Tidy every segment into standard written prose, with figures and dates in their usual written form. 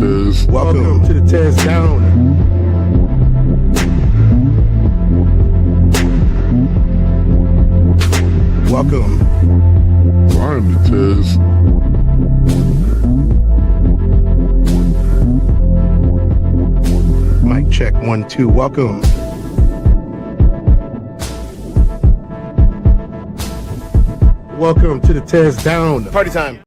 Tez. Welcome to the TezDown. Welcome. I'm the Tez. Mic check 1 2. Welcome. Welcome to the TezDown. Party time.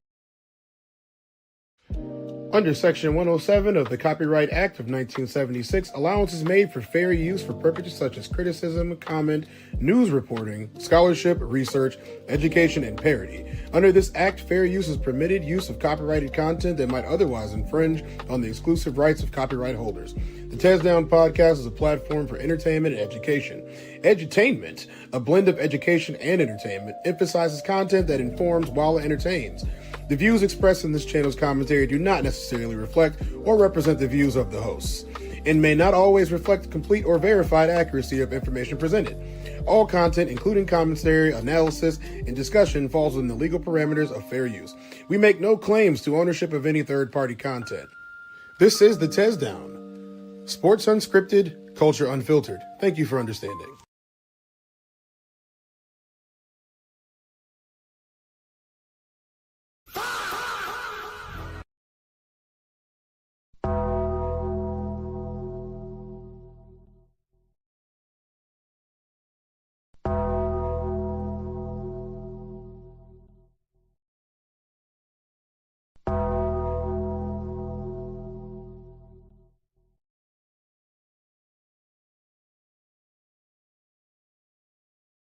Under Section 107 of the Copyright Act of 1976, allowance is made for fair use for purposes such as criticism, comment, news reporting, scholarship, research, education, and parody. Under this act, fair use is permitted use of copyrighted content that might otherwise infringe on the exclusive rights of copyright holders. The TezDown podcast is a platform for entertainment and education. Edutainment, a blend of education and entertainment, emphasizes content that informs while it entertains. The views expressed in this channel's commentary do not necessarily reflect or represent the views of the hosts, and may not always reflect complete or verified accuracy of information presented. All content, including commentary, analysis, and discussion, falls within the legal parameters of fair use. We make no claims to ownership of any third-party content. This is the TezDown. Sports unscripted, culture unfiltered. Thank you for understanding.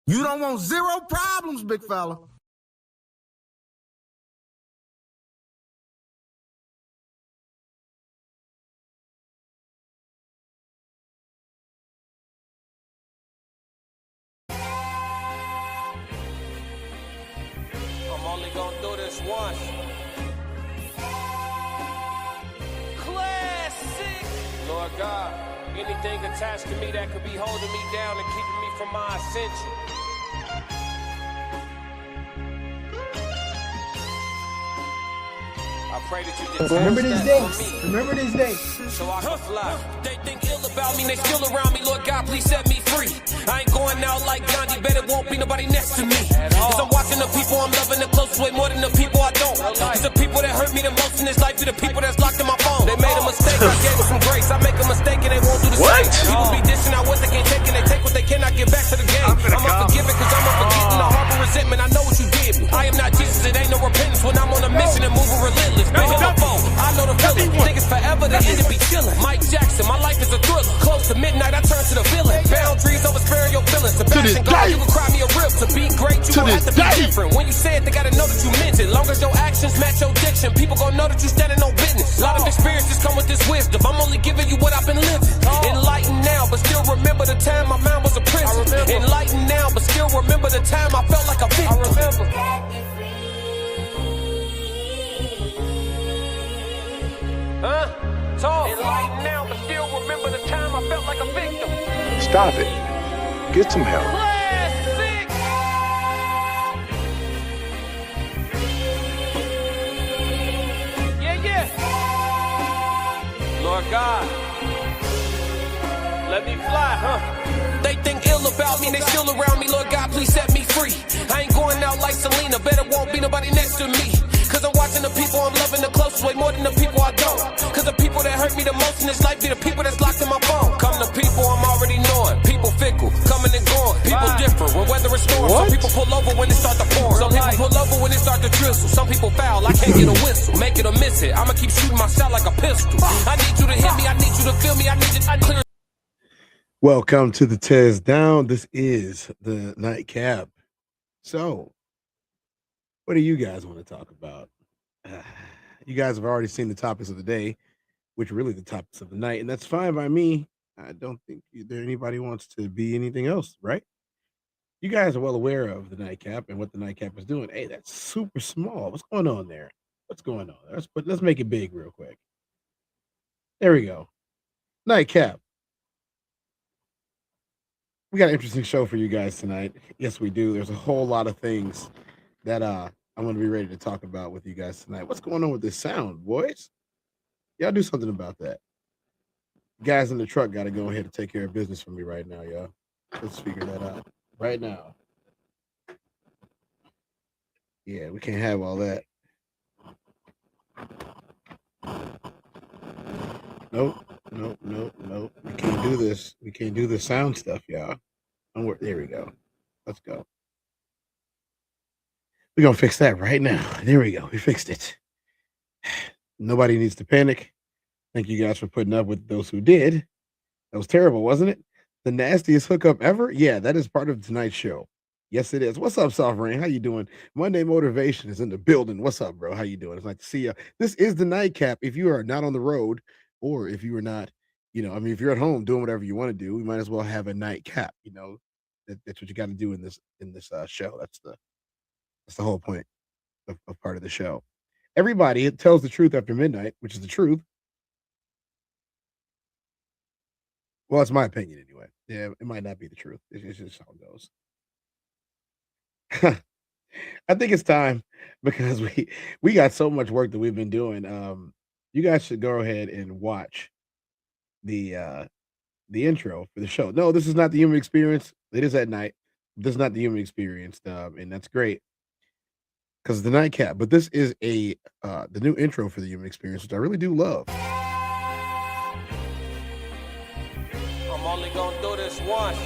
You don't want zero problems, big fella. I'm only gonna do this once. Classic! Lord God, anything attached to me that could be holding me down and keeping me from my ascension. I pray that you detach Remember these that from days. me. Remember these days. So I can fly. They think ill about me, they still around me. Lord God, please set me free. I ain't going out like Gandhi, bet it won't be nobody next to me. Cause I'm watching the people I'm loving the closest way more than the people I don't. Cause the people that hurt me the most in this life be the people that's locked in my phone. They made a mistake, I gave them some grace. I make a mistake and they won't do the same. People be dishing out what they can't take and they take what they cannot get back to the game. I'm unforgiving cause I'm unforgetting the harbor resentment. I know what you did me. I am not Jesus, it ain't no repentance when I'm on a mission and moving relentless. Been hit my phone, I know the feeling. Think it's forever, the end to be chilling. Mike Jackson, my life is a thriller. Close to midnight, I turn to the villain. Boundaries over sparing your feelings. Sebastian God, you can cry me a rib. To be great, you gon' have to be different. When you say it, they gotta know that you meant it. Long as your actions match your diction, people gon' know that you standing on business. A lot of experiences come with this wisdom. I'm only giving you what I've been living. Enlightened now, but still remember the time my mind was a prison. Enlightened now, but still remember the time I felt like a victim. I remember. Enlightened now, but still remember the time I felt like a victim. Stop it. Get some help. Classic. Yeah. Lord God, let me fly, They think ill about me and they still around me. Lord God, please set me free. I ain't going out like Selena, bet it won't be nobody next to me. Cause I'm watching the people I'm loving the closest way more than the people I don't. Cause the people that hurt me the most in this life be the people that's locked in my phone. Come to people I'm already knowing. People fickle, coming and going. People different when weather is storm. Some people pull over when it start to pour. Some people pull over when it start to drizzle. Some people foul, I can't get a whistle. Make it or miss it, I'ma keep shooting my shot like a pistol. I need you to hit me, I need you to feel me, I need you to clear. Welcome to the TezDown. This is the NIGHTCAP. So, what do you guys want to talk about? You guys have already seen the topics of the day, which are really the topics of the night, and that's fine by me. I don't think there anybody wants to be anything else, right? You guys are well aware of the NIGHTCAP and what the NIGHTCAP is doing. Hey, that's super small. What's going on there? What's going on? Let's make it big real quick. There we go. NIGHTCAP. We got an interesting show for you guys tonight. Yes, we do. There's a whole lot of things that I'm going to be ready to talk about with you guys tonight. What's going on with this sound, boys? Y'all do something about that. Guys in the truck got to go ahead and take care of business for me right now, y'all. Let's figure that out right now. Yeah, we can't have all that. Nope. We can't do this. We can't do the sound stuff, y'all. There we go. Let's go. We're going to fix that right now. There we go. We fixed it. Nobody needs to panic. Thank you guys for putting up with those who did. That was terrible, wasn't it? The nastiest hookup ever? Yeah, that is part of tonight's show. Yes, it is. What's up, Soft Rain? How you doing? Monday Motivation is in the building. What's up, bro? How you doing? It's nice to see you. This is the Nightcap. If you are not on the road, or if you are not, if you're at home doing whatever you want to do, we might as well have a nightcap. That's what you got to do in this show. That's the whole point of part of the show. Everybody tells the truth after midnight, which is the truth. Well, it's my opinion anyway. Yeah, it might not be the truth. It's just how it goes. I think it's time because we got so much work that we've been doing. You guys should go ahead and watch the intro for the show. No, this is not the human experience. It is at night. This is not the human experience, and that's great because it's the nightcap. But this is the new intro for the human experience, which I really do love. I'm only gonna do this once.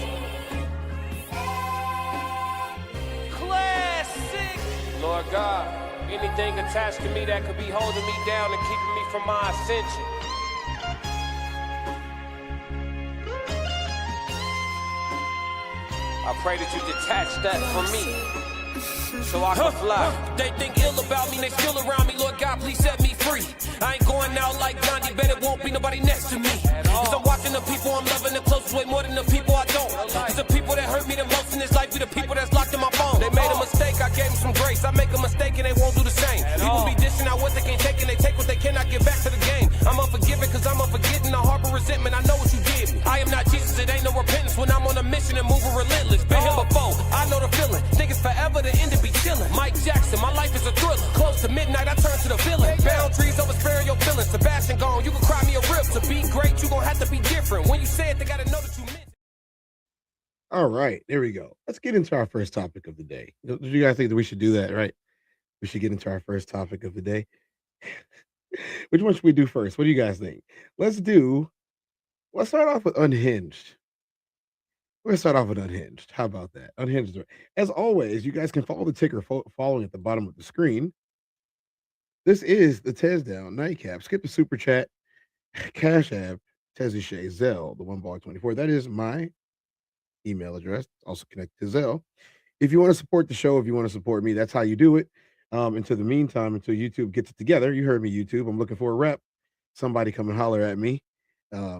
Classic. Lord God, anything attached to me that could be holding me down and keeping me from my ascension. I pray that you detach that from me, so I can fly. They think ill about me, they still around me. Lord God, please set me free. I ain't going out like Gandhi, bet it won't be nobody next to me. Cause I'm watching the people I'm loving the closest way more than the people I don't. Cause the people that hurt me the most in this life be the people that's locked in my phone. They made a mistake, I gave them some grace. I make a mistake and they won't do the same. People be dishing out what they can't take and they take what they cannot get back to the game. I'm unforgiving cause I'm unforgetting, I harbor resentment. I know what you did me. I am not Jesus, it ain't no repentance when I'm on a mission and moving relentless. Been here before, I know the feeling. Think it's forever, the end to be chilling. Mike Jackson, my life is a thriller. Close to midnight, I turn to the villain. Boundaries over sparing your feelings. Sebastian gone, you can cry me a rip. To be great, you gonna have to be different. When you say it, they gotta know that you meant it. All right, there we go. Let's get into our first topic of the day. Do you guys think that we should do that, right? We should get into our first topic of the day. Which one should we do first? What do you guys think? Let's start off with Unhinged. We're gonna start off with Unhinged. How about that? Unhinged. As always, you guys can follow the ticker following at the bottom of the screen. This is the TezDown Nightcap. Skip the super chat, Cash App, Tezzy Shay, Zelle, the one ball 24. That is my email address. Also connect to Zelle. If you want to support the show, if you want to support me, that's how you do it. Until the meantime, until YouTube gets it together, you heard me, YouTube. I'm looking for a rep. Somebody come and holler at me. I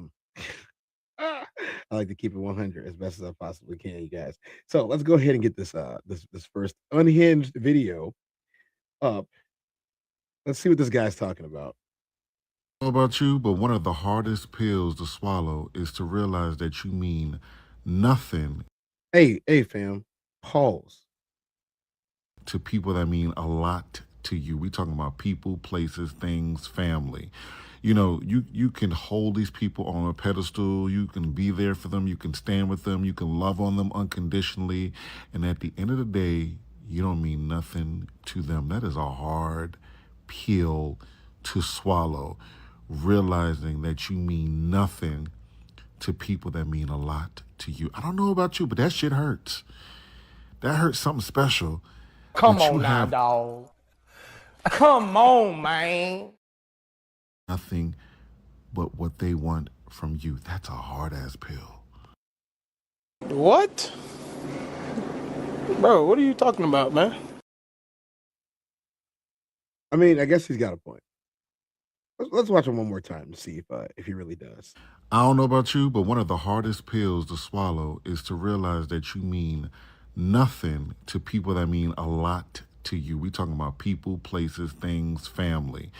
like to keep it 100 as best as I possibly can, you guys. So let's go ahead and get this this first Unhinged video up. Let's see what this guy's talking about. I don't know about you, but one of the hardest pills to swallow is to realize that you mean nothing. Hey, fam, pause. To people that mean a lot to you. We talking about people, places, things, family. You can hold these people on a pedestal. You can be there for them. You can stand with them. You can love on them unconditionally. And at the end of the day, you don't mean nothing to them. That is a hard pill to swallow, realizing that you mean nothing to people that mean a lot to you. I don't know about you, but that shit hurts. That hurts something special. Come on now, dog. Come on, man. Nothing but what they want from you. That's a hard-ass pill. What? Bro, what are you talking about, man? I mean, I guess he's got a point. Let's watch him one more time to see if he really does. I don't know about you, but one of the hardest pills to swallow is to realize that you mean nothing to people that mean a lot to you. We talking about people, places, things, family.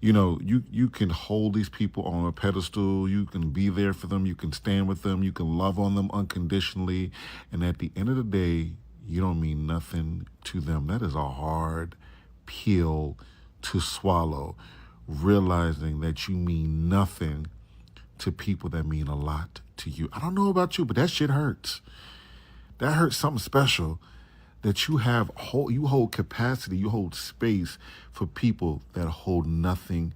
You can hold these people on a pedestal. You can be there for them. You can stand with them. You can love on them unconditionally. And at the end of the day, you don't mean nothing to them. That is a hard pill to swallow, realizing that you mean nothing to people that mean a lot to you. I don't know about you, but that shit hurts. That hurts something special that you hold capacity, you hold space for people that hold nothing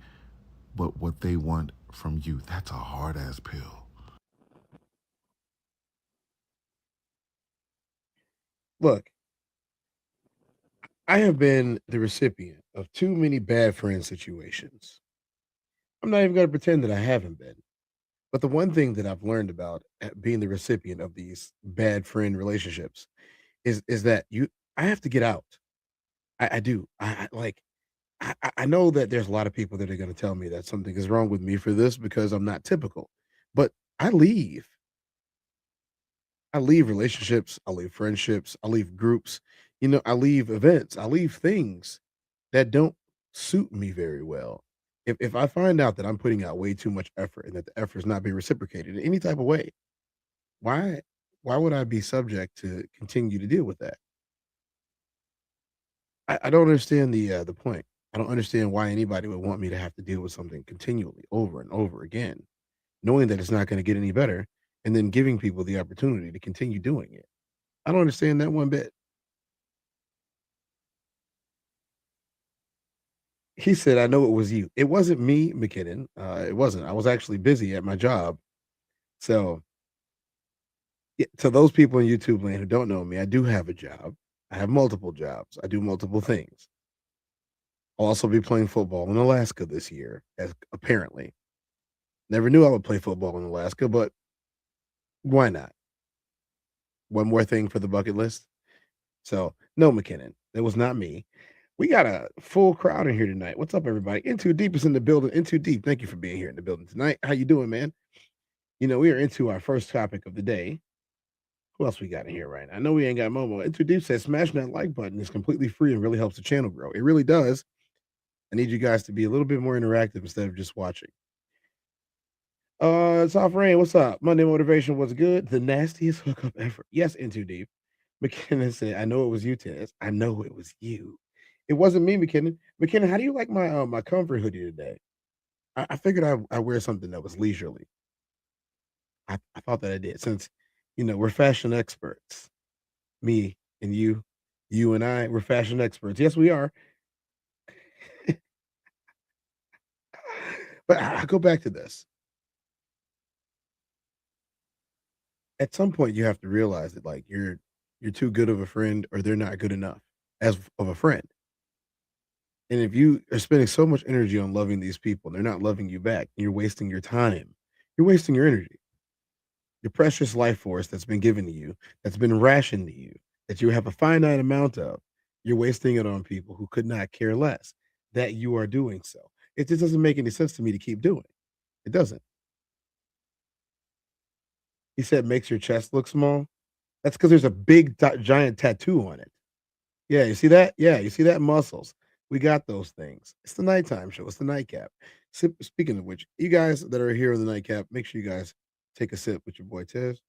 but what they want from you. That's a hard ass pill. Look, I have been the recipient of too many bad friend situations. I'm not even going to pretend that I haven't been. But the one thing that I've learned about being the recipient of these bad friend relationships is that I have to get out. I do. I know that there's a lot of people that are going to tell me that something is wrong with me for this because I'm not typical. But I leave. I leave relationships, I leave friendships, I leave groups, I leave events, I leave things that don't suit me very well. If I find out that I'm putting out way too much effort and that the effort is not being reciprocated in any type of way, why why would I be subject to continue to deal with that? I don't understand the point. I don't understand why anybody would want me to have to deal with something continually over and over again, knowing that it's not going to get any better, and then giving people the opportunity to continue doing it. I don't understand that one bit. He said, "I know it was you." It wasn't me, McKinnon. It wasn't. I was actually busy at my job. So, yeah, to those people in YouTube land who don't know me, I do have a job. I have multiple jobs. I do multiple things. I'll also be playing football in Alaska this year, as apparently. Never knew I would play football in Alaska, but why not? One more thing for the bucket list. So, no, McKinnon, it was not me. We got a full crowd in here tonight. What's up, everybody? Into Deep is in the building. Into Deep, thank you for being here in the building tonight. How you doing, man? We are into our first topic of the day. Who else we got in here right now? I know we ain't got Momo. Into Deep says smashing that like button is completely free and really helps the channel grow. It really does. I need you guys to be a little bit more interactive instead of just watching. Soft Rain, what's up? Monday motivation was good. The nastiest hookup ever. Yes, Into Deep. McKinnon said, I know it was you, Tez. I know it was you. It wasn't me, McKinnon. McKinnon, how do you like my comfort hoodie today? I figured I wear something that was leisurely. I thought that I did since we're fashion experts. Me and you and I, we're fashion experts. Yes, we are. But I go back to this. At some point, you have to realize that like you're too good of a friend, or they're not good enough as of a friend. And if you are spending so much energy on loving these people and they're not loving you back, you're wasting your time. You're wasting your energy. Your precious life force that's been given to you, that's been rationed to you, that you have a finite amount of, you're wasting it on people who could not care less that you are doing so. It just doesn't make any sense to me to keep doing it. It doesn't. He said makes your chest look small. That's because there's a big giant tattoo on it. Yeah, you see that? Yeah, you see that? Muscles. We got those things. It's the nighttime show. It's the nightcap. Speaking of which, you guys that are here in the nightcap, make sure you guys take a sip with your boy Tez.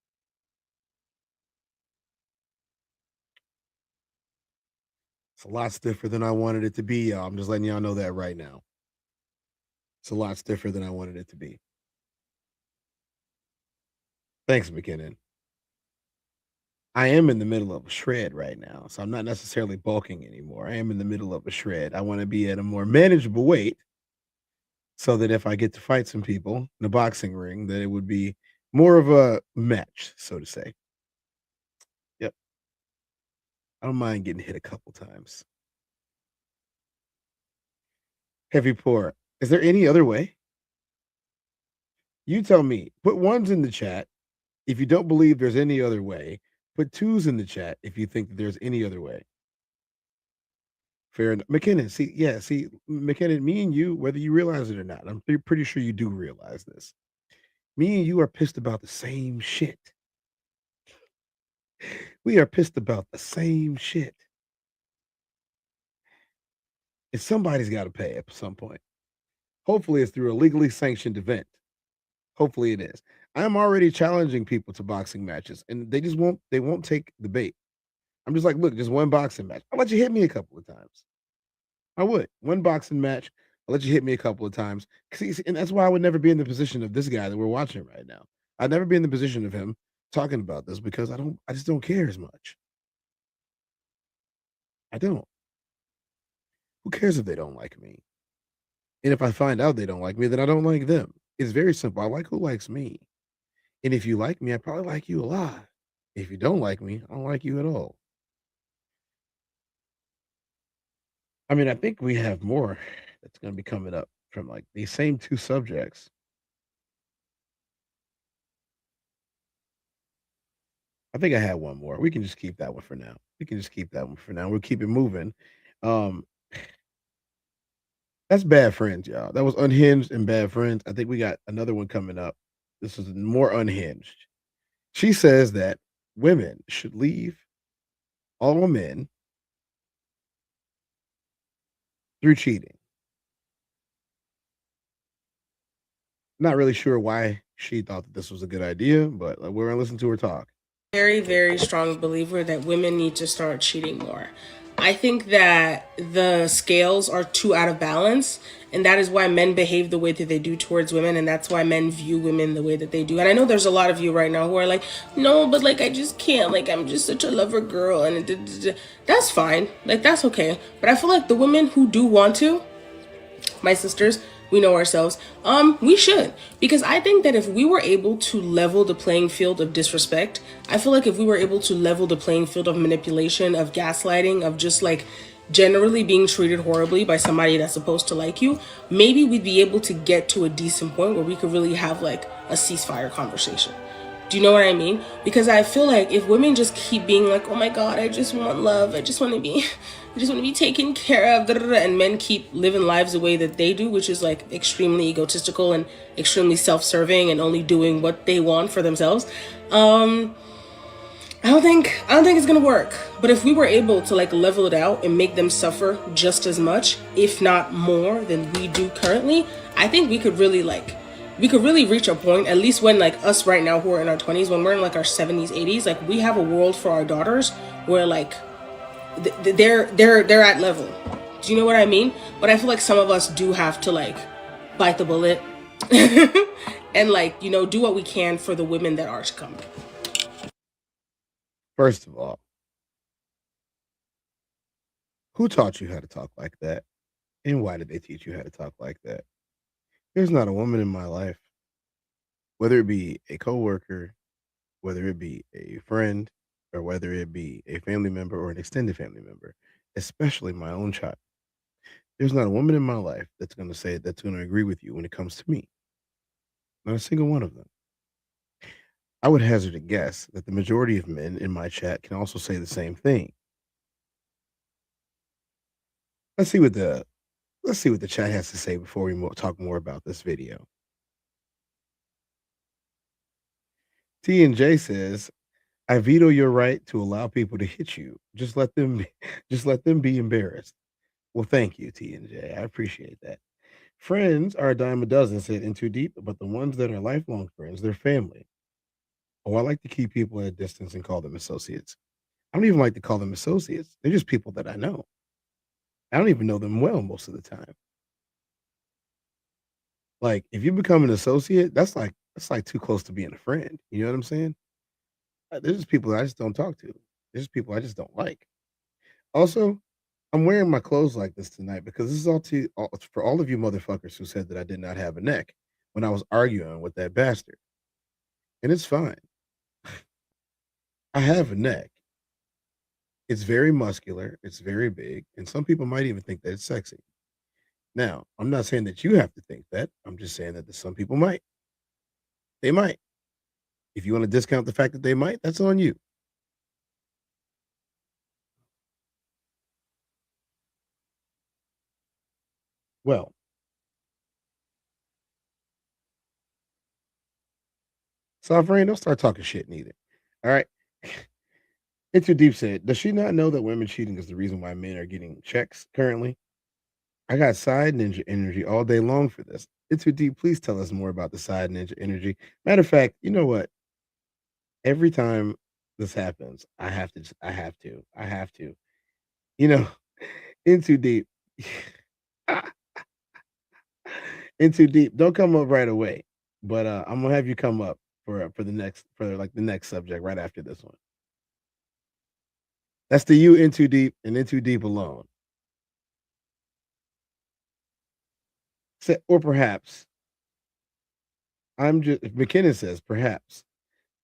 It's a lot stiffer than I wanted it to be, y'all. I'm just letting y'all know that right now. It's a lot stiffer than I wanted it to be. Thanks, McKinnon. I am in the middle of a shred right now, so I'm not necessarily bulking anymore. I am in the middle of a shred. I want to be at a more manageable weight so that if I get to fight some people in the boxing ring, that it would be more of a match, so to say. Yep. I don't mind getting hit a couple times. Heavy pour. Is there any other way? You tell me. Put ones in the chat if you don't believe there's any other way. Put twos in the chat if you think that there's any other way. Fair enough. McKinnon, see, McKinnon, me and you, whether you realize it or not, I'm pretty sure you do realize this. Me and you are pissed about the same shit. We are pissed about the same shit. And somebody's got to pay at some point. Hopefully, it's through a legally sanctioned event. Hopefully, it is. I'm already challenging people to boxing matches, and they won't take the bait. I'm just like, look, just one boxing match. I'll let you hit me a couple of times. I would. One boxing match. I'll let you hit me a couple of times. See, and that's why I would never be in the position of this guy that we're watching right now. I'd never be in the position of him talking about this because I just don't care as much. I don't. Who cares if they don't like me? And if I find out they don't like me, then I don't like them. It's very simple. I like who likes me. And if you like me, I probably like you a lot. If you don't like me, I don't like you at all. I mean, I think we have more that's going to be coming up from like these same two subjects. I think I had one more. We can just keep that one for now. We can just keep that one for now. We'll keep it moving. Um, that's Bad Friends, y'all. That was Unhinged and Bad Friends. I think we got another one coming up. This is more unhinged. She says that women should leave all men through cheating. Not really sure why she thought that this was a good idea, but we're gonna listen to her talk. Very, very strong believer that women need to start cheating more. I think that the scales are too out of balance, and that is why men behave the way that they do towards women, and that's why men view women the way that they do. And I know there's a lot of you right now who are like, no, but like I just can't, like I'm just such a lover girl, and that's fine, like that's okay. But I feel like the women who do want to, my sisters, we know ourselves, we should, because I think that if we were able to level the playing field of disrespect, I feel like if we were able to level the playing field of manipulation, of gaslighting, of just like generally being treated horribly by somebody that's supposed to like you, maybe we'd be able to get to a decent point where we could really have like a ceasefire conversation. Do you know what I mean? Because I feel like if women just keep being like, oh my God, I just want love, I just want to be taken care of, and men keep living lives the way that they do, which is like extremely egotistical and extremely self-serving and only doing what they want for themselves. I don't think it's gonna work. But if we were able to like level it out and make them suffer just as much, if not more, than we do currently, I think we could really reach a point, at least when like us right now who are in our 20s, when we're in like our 70s, 80s, like we have a world for our daughters where like they're at level. Do you know what I mean? But I feel like some of us do have to like bite the bullet and like, you know, do what we can for the women that are to come. First of all, who taught you how to talk like that? And why did they teach you how to talk like that? There's not a woman in my life, whether it be a coworker, whether it be a friend, or whether it be a family member or an extended family member, especially my own child. There's not a woman in my life that's going to agree with you when it comes to me. Not a single one of them. I would hazard a guess that the majority of men in my chat can also say the same thing. Let's see what the chat has to say before we talk more about this video. T and J says, "I veto your right to allow people to hit you. Just let them be embarrassed." Well, thank you, T and J. I appreciate that. Friends are a dime a dozen, said In Too Deep, but the ones that are lifelong friends, they're family. Oh, I like to keep people at a distance and call them associates. I don't even like to call them associates. They're just people that I know. I don't even know them well most of the time. Like, if you become an associate, that's like too close to being a friend. You know what I'm saying? There's just people that I just don't talk to. There's just people I just don't like. Also, I'm wearing my clothes like this tonight because this is for all of you motherfuckers who said that I did not have a neck when I was arguing with that bastard. And it's fine. I have a neck. It's very muscular, it's very big, and some people might even think that it's sexy. Now, I'm not saying that you have to think that. I'm just saying that some people might. They might. If you want to discount the fact that they might, that's on you. Well, Sovereign, don't start talking shit neither. All right. Into Deep said, does she not know that women cheating is the reason why men are getting checks currently? I got side ninja energy all day long for this. Into Deep, please tell us more about the side ninja energy. Matter of fact, you know what? Every time this happens, I have to. You know, In Too Deep. In too deep. Don't come up right away, but I'm gonna have you come up for the next subject right after this one. That's the you in too deep and in too deep alone. Or perhaps I'm just. McKinnon says perhaps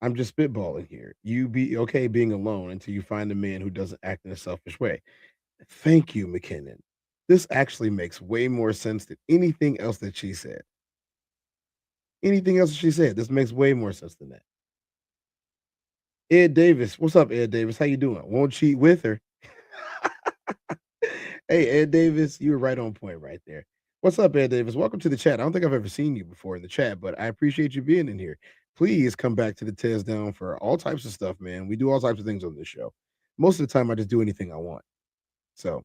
I'm just spitballing here. You be okay being alone until you find a man who doesn't act in a selfish way. Thank you, McKinnon. This actually makes way more sense than anything else that she said. Anything else she said, this makes way more sense than that. Ed Davis, what's up, Ed Davis? How you doing? Won't cheat with her. Hey, Ed Davis, you were right on point right there. What's up, Ed Davis? Welcome to the chat. I don't think I've ever seen you before in the chat, but I appreciate you being in here. Please come back to the TezDown for all types of stuff, man. We do all types of things on this show. Most of the time, I just do anything I want. So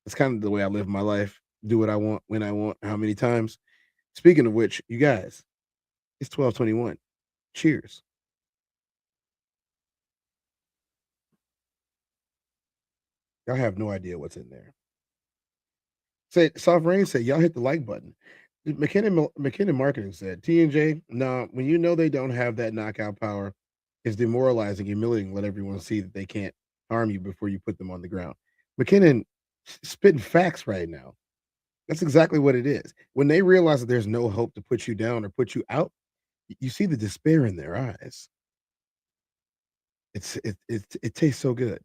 it's kind of the way I live my life. Do what I want, when I want, how many times. Speaking of which, you guys, it's 12:21. Cheers. Y'all have no idea what's in there. Say Soft Rain said, y'all hit the like button. McKinnon Marketing said, T&J, nah, when you know they don't have that knockout power, it's demoralizing, humiliating, let everyone see that they can't harm you before you put them on the ground. McKinnon spitting facts right now. That's exactly what it is. When they realize that there's no hope to put you down or put you out, you see the despair in their eyes. It tastes so good.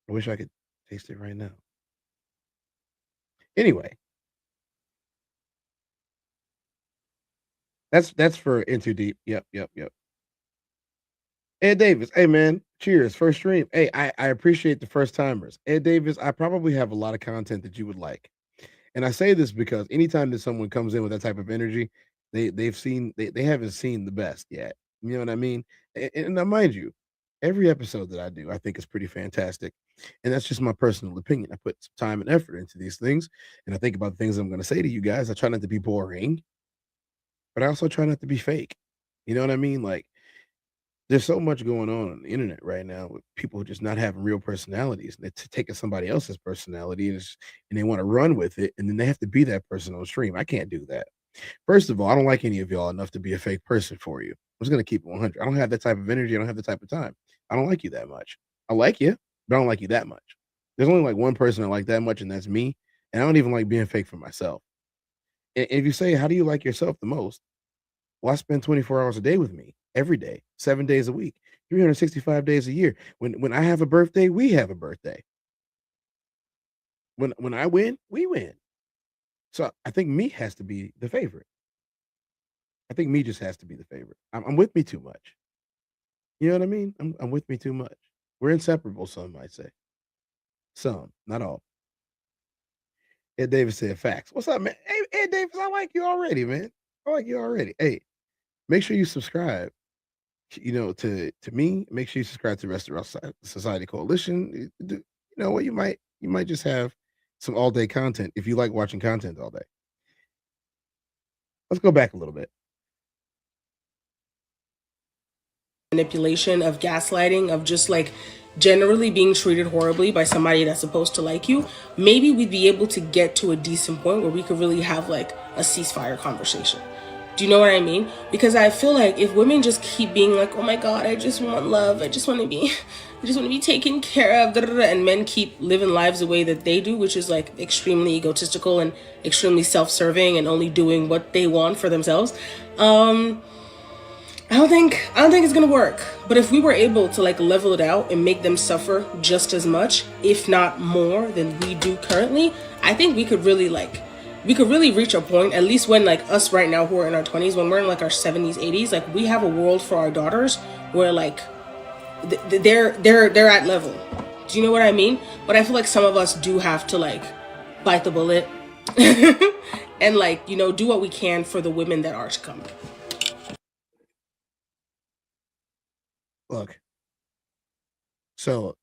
I wish I could taste it right now. Anyway, that's for In Too Deep. Yep. Ed Davis, hey man, cheers. First stream. Hey, I appreciate the first timers. Ed Davis, I probably have a lot of content that you would like. And I say this because anytime that someone comes in with that type of energy, they haven't seen the best yet. You know what I mean? And now mind you, every episode that I do, I think is pretty fantastic. And that's just my personal opinion. I put some time and effort into these things, and I think about the things I'm going to say to you guys. I try not to be boring, but I also try not to be fake. You know what I mean? Like, there's so much going on the internet right now with people just not having real personalities. They're taking somebody else's personality and they want to run with it, and then they have to be that person on stream. I can't do that. First of all, I don't like any of y'all enough to be a fake person for you. I'm just gonna keep it 100. I don't have that type of energy. I don't have the type of time. I don't like you that much. I like you, but I don't like you that much. There's only like one person I like that much, and that's me. And I don't even like being fake for myself. And if you say, how do you like yourself the most? Well, I spend 24 hours a day with me every day, 7 days a week, 365 days a year. When I have a birthday, we have a birthday. When I win, we win. So I think me has to be the favorite. I think me just has to be the favorite. I'm with me too much. You know what I mean? I'm with me too much. We're inseparable, some might say. Some, not all. Ed Davis said facts. What's up, man? Hey, Ed Davis, I like you already, man. I like you already. Hey, make sure you subscribe. You know, to me, make sure you subscribe to Restaurant Society Coalition. You know what? You might just have some all day content if you like watching content all day. Let's go back a little bit. Manipulation, of gaslighting, of just like generally being treated horribly by somebody that's supposed to like you, maybe we'd be able to get to a decent point where we could really have like a ceasefire conversation. Do you know what I mean? Because I feel like if women just keep being like, oh my God, I just want love, I just want to be taken care of, and men keep living lives the way that they do, which is like extremely egotistical and extremely self-serving and only doing what they want for themselves. I don't think it's gonna work. But if we were able to like level it out and make them suffer just as much, if not more, than we do currently, I think we could really reach a point, at least when like us right now who are in our 20s, when we're in like our 70s, 80s, like we have a world for our daughters where like they're at level. Do you know what I mean? But I feel like some of us do have to like bite the bullet and like, you know, do what we can for the women that are to come. Look, so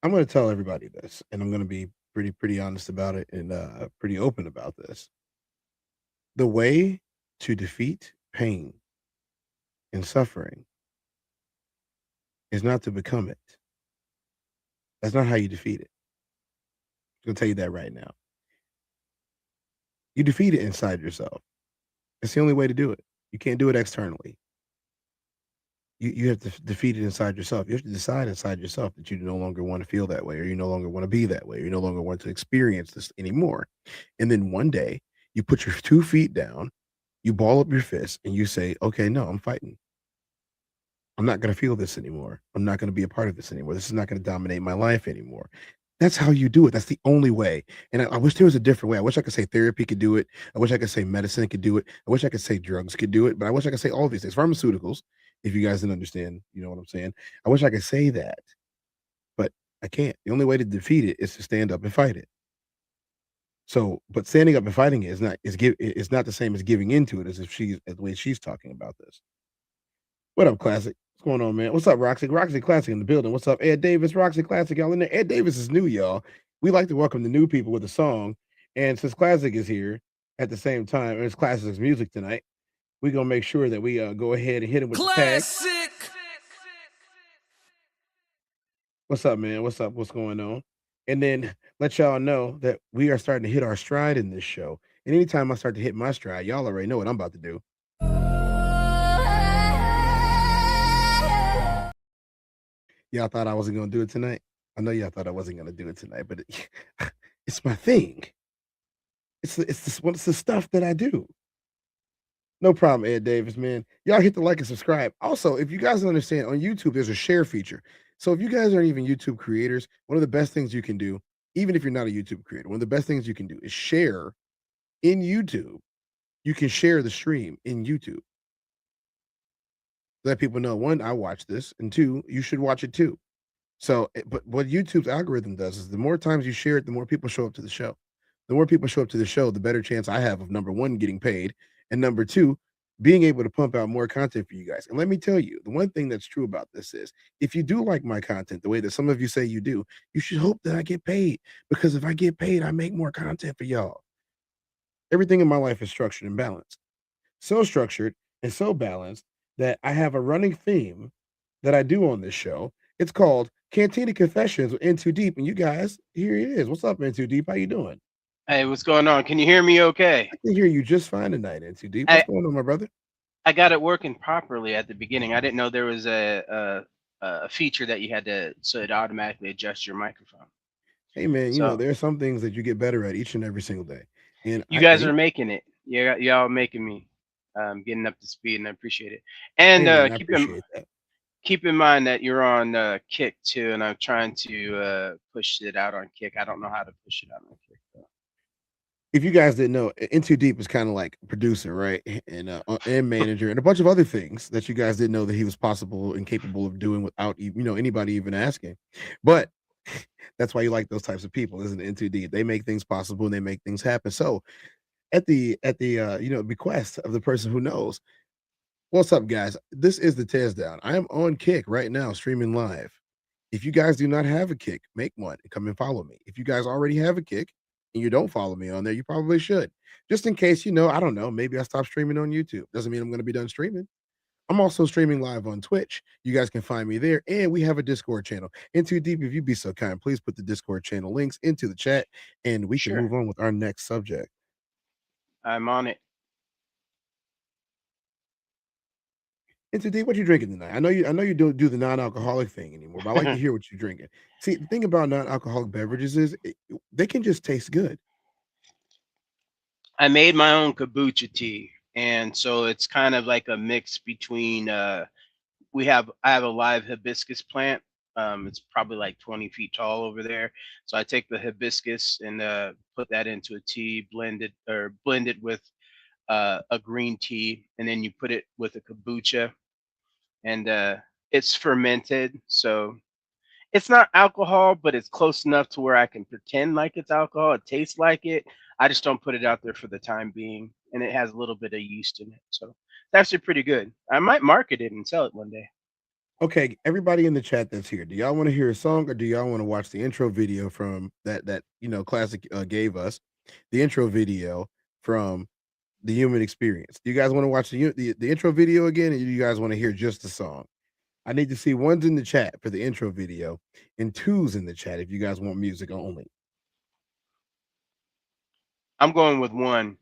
I'm going to tell everybody this, and I'm going to be pretty honest about it and pretty open about this. The way to defeat pain and suffering is not to become it. That's not how you defeat it. I'm going to tell you that right now. You defeat it inside yourself. It's the only way to do it. You can't do it externally. You have to defeat it inside yourself. You have to decide inside yourself that you no longer want to feel that way, or you no longer want to be that way, or you no longer want to experience this anymore. And then one day you put your 2 feet down, you ball up your fist, and you say, "Okay, no, I'm fighting. I'm not gonna feel this anymore. I'm not gonna be a part of this anymore. This is not gonna dominate my life anymore." That's how you do it. That's the only way. And I wish there was a different way. I wish I could say therapy could do it. I wish I could say medicine could do it. I wish I could say drugs could do it. But I wish I could say all these things. Pharmaceuticals, if you guys didn't understand, you know what I'm saying. I wish I could say that, but I can't. The only way to defeat it is to stand up and fight it. So, but standing up and fighting it is not the same as giving into it as if she's as the way she's talking about this. What up, Classic? What's going on, man? What's up, Roxy? Roxy Classic in the building. What's up, Ed Davis? Roxy Classic, y'all in there. Ed Davis is new, y'all. We like to welcome the new people with a song. And since Classic is here at the same time, and it's Classic's music tonight, we're gonna make sure that we go ahead and hit him with the tag. Classic. What's up, man? What's up? What's going on? And then let y'all know that we are starting to hit our stride in this show. And anytime I start to hit my stride, y'all already know what I'm about to do. Y'all thought I wasn't gonna do it tonight? I know y'all thought I wasn't gonna do it tonight, but it's my thing. It's the stuff that I do. No problem, Ed Davis, man. Y'all hit the like and subscribe. Also, if you guys don't understand, on YouTube, there's a share feature. So if you guys aren't even YouTube creators, one of the best things you can do, even if you're not a YouTube creator, one of the best things you can do is share in YouTube. You can share the stream in YouTube. Let people know, one, I watch this, and two, you should watch it too. So, but what YouTube's algorithm does is the more times you share it, the more people show up to the show. The more people show up to the show, the better chance I have of number one, getting paid, and number two, being able to pump out more content for you guys. And let me tell you, the one thing that's true about this is if you do like my content the way that some of you say you do, you should hope that I get paid, because if I get paid, I make more content for y'all. Everything in my life is structured and balanced. So structured and so balanced that I have a running theme that I do on this show. It's called Cantina Confessions with In Too Deep. And you guys, here it is. What's up, In Too Deep? How you doing? Hey, what's going on? Can you hear me okay? I can hear you just fine tonight, In Too Deep. What's going on, my brother? I got it working properly at the beginning. I didn't know there was a feature that you had to, so it automatically adjusts your microphone. Hey, man, you So- know, there are some things that you get better at each and every single day. And You guys are making it. Y'all making me getting up to speed, and I appreciate it. And hey, man, I appreciate that. keep in mind that you're on Kick too, and I'm trying to push it out on Kick. I don't know how to push it out on Kick though. If you guys didn't know, In Too Deep is kind of like producer, right? And manager and a bunch of other things that you guys didn't know that he was possible and capable of doing without anybody even asking. But that's why you like those types of people, isn't it? In Too Deep. They make things possible and they make things happen. So at the bequest of the person who knows. What's up, guys? This is the TezDown. I am on Kick right now, streaming live. If you guys do not have a Kick, make one and come and follow me. If you guys already have a Kick and you don't follow me on there, you probably should. Just in case, I don't know, maybe I stop streaming on YouTube. Doesn't mean I'm going to be done streaming. I'm also streaming live on Twitch. You guys can find me there. And we have a Discord channel. In Too Deep, if you'd be so kind, please put the Discord channel links into the chat and we can move on with our next subject. I'm on it. And today, what you drinking tonight? I know you don't do the non-alcoholic thing anymore, but I like to hear what you're drinking. See, the thing about non-alcoholic beverages is they can just taste good. I made my own kombucha tea, and so it's kind of like a mix between I have a live hibiscus plant. It's probably like 20 feet tall over there. So I take the hibiscus and put that into a tea, blend it with a green tea, and then you put it with a kombucha, and it's fermented, so it's not alcohol, but it's close enough to where I can pretend like it's alcohol. It tastes like it. I just don't put it out there for the time being, and it has a little bit of yeast in it, so it's actually pretty good. I might market it and sell it one day. Okay, everybody in the chat that's here, do y'all want to hear a song or do y'all want to watch the intro video from that Classic gave us? The intro video from the Human Experience. Do you guys want to watch the intro video again, or do you guys want to hear just the song? I need to see ones in the chat for the intro video and twos in the chat if you guys want music only. I'm going with one.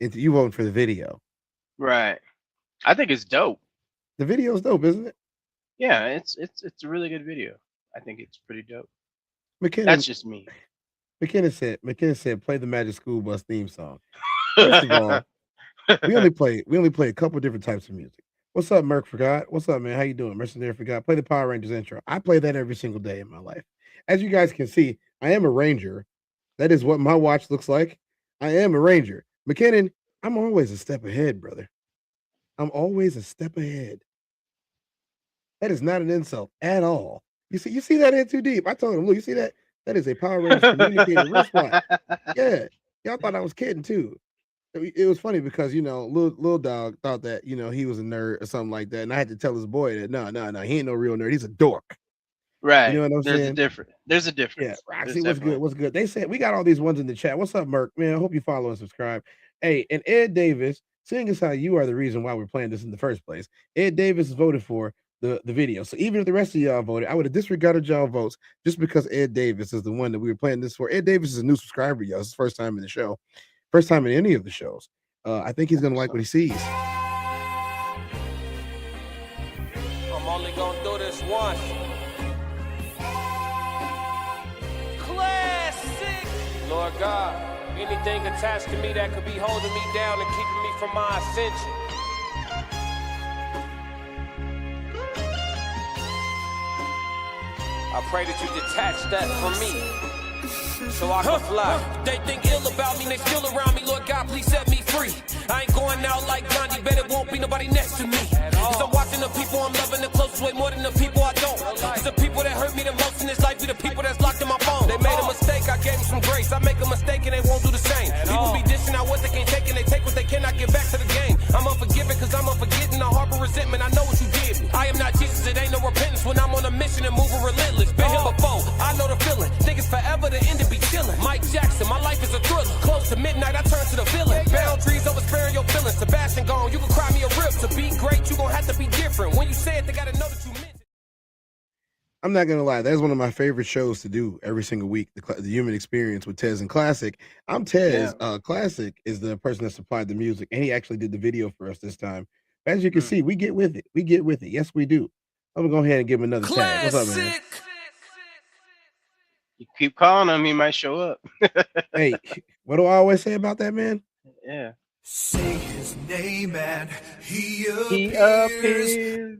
You voting for the video? Right. I think it's dope. The video's dope, isn't it? Yeah, it's a really good video. I think it's pretty dope. McKinnon, That's just me. McKinnon said, play the Magic School Bus theme song. First of all, we only play a couple different types of music. What's up, Merc Forgot? What's up, man? How you doing? Mercenary Forgot. Play the Power Rangers intro. I play that every single day in my life. As you guys can see, I am a Ranger. That is what my watch looks like. I am a Ranger. McKinnon, I'm always a step ahead, brother. I'm always a step ahead. That is not an insult at all. You see that in too deep. I told him, look, you see that? That is a Power Rangers communicator wristwatch. Yeah. Y'all thought I was kidding too. It was funny because little dog thought that he was a nerd or something like that, and I had to tell his boy that no, he ain't no real nerd. He's a dork. Right. You know what I'm saying? There's a difference. Yeah. Roxy, what's good? What's good? They said we got all these ones in the chat. What's up, Merc? Man, I hope you follow and subscribe. Hey, and Ed Davis, seeing as how you are the reason why we're playing this in the first place, Ed Davis voted for the video. So even if the rest of y'all voted, I would have disregarded y'all votes just because Ed Davis is the one that we were playing this for. Ed Davis is a new subscriber, y'all. It's his first time in the show. First time in any of the shows. I think he's gonna like what he sees. I'm only gonna do this once. Classic. Lord God, anything attached to me that could be holding me down and keeping me from my ascension. I pray that you detach that from me, so I can fly. They think ill about me, they still around me. Lord God, please set me free. I ain't going out like Gandhi, bet it won't be nobody next to me. Cause I'm watching the people I'm loving the closest way more than the people I don't. Cause the people that hurt me the most in this life be the people that's locked in my phone. They made a mistake, I gave them some grace. I make a mistake and they won't do the same. People be dishing out what they can't take and they take what they cannot get back to the game. I'm unforgiving cause I'm unforgetting. I harbor resentment, I know what you did me. I am not Jesus, it ain't no repentance when I'm on a mission and moving relentless. Been here before, I know the feeling. Think it's forever, the end to be chilling. Mike Jackson, my life is a thriller. Close to midnight, I turn to the villain. Boundaries over sparing your feelings. Sebastian gone, you can cry me a rip. To be great, you gon' have to be different. When you say it, they gotta know that you meant it. I'm not gonna lie, that's one of my favorite shows to do every single week. The Human Experience with Tez and Classic. I'm Tez. Yeah. Classic is the person that supplied the music, and he actually did the video for us this time. As you can see, we get with it. We get with it. Yes, we do. I'm gonna go ahead and give him another tag. What's up, man? You keep calling him, he might show up. Hey, what do I always say about that man? Yeah. Say his name and he He appears.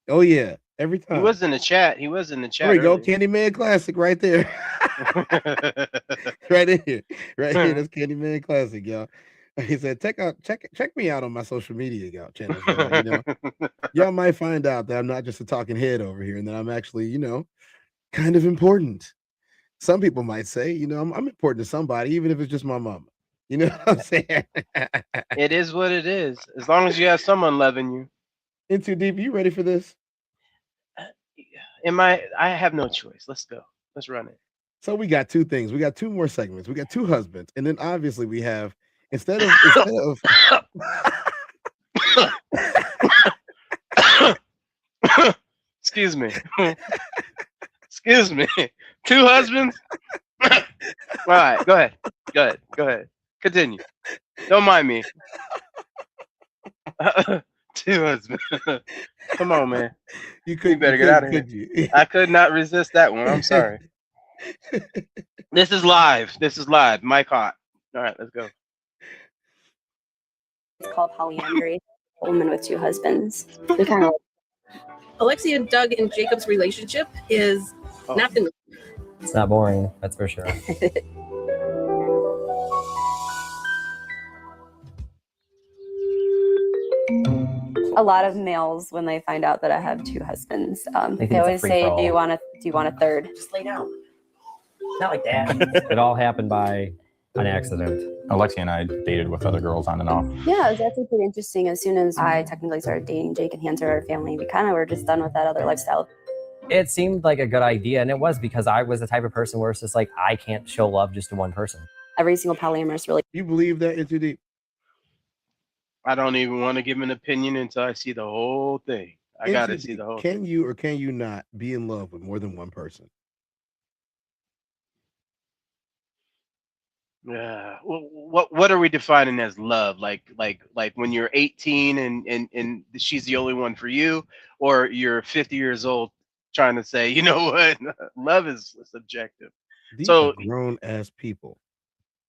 Oh yeah, every time. He was in the chat. He was in the chat. There we go, earlier. Candyman Classic right there. Right in here. Right here. That's Candyman Classic, y'all. He said, check me out on my social media, y'all channels. Y'all might find out that I'm not just a talking head over here and that I'm actually, kind of important. Some people might say, I'm important to somebody, even if it's just my mama. You know what I'm saying? It is what it is. As long as you have someone loving you. In too deep, you ready for this? I have no choice. Let's go. Let's run it. So we got two things. We got two more segments. We got two husbands, and then obviously we have instead of Excuse me. Excuse me. Two husbands? All right, go ahead. Continue. Don't mind me. Two husbands. Come on, man. You better get out of here. I could not resist that one. I'm sorry. This is live. Mic hot. All right, let's go. It's called polyamory. A woman with two husbands. They're kind of Alexia, Doug, and Jacob's relationship is not the. It's not boring, that's for sure. a lot of males when they find out that I have two husbands. They always free say, for all. do you want a third? Just lay down. Not like that. It all happened by an accident. Alexia and I dated with other girls on and off. Yeah, it was actually pretty interesting. As soon as I technically started dating Jake and he entered our family, we kind of were just done with that other lifestyle. It seemed like a good idea, and it was because I was the type of person where it's just like, I can't show love just to one person. Every single polyamorous really. You believe that into deep? I don't even want to give an opinion until I see the whole thing. I got to see the whole thing. Can you or can you not be in love with more than one person? Yeah. Well, what are we defining as love? Like when you're 18 and she's the only one for you, or you're 50 years old trying to say, you know what, love is subjective. These are So grown ass people.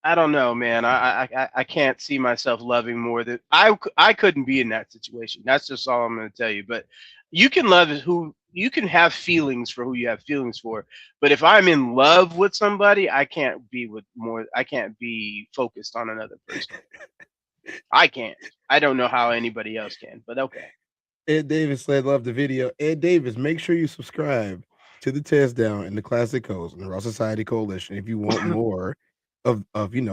I don't know, man. I can't see myself loving more than I couldn't be in that situation. That's just all I'm going to tell you. But you can love who you can have feelings for who you have feelings for. But if I'm in love with somebody, I can't be with more. I can't be focused on another person. I can't. I don't know how anybody else can. But okay. Ed Davis said, "Love the video." Ed Davis, make sure you subscribe to the TezDown and the Classic Codes and the Raw Society Coalition if you want more of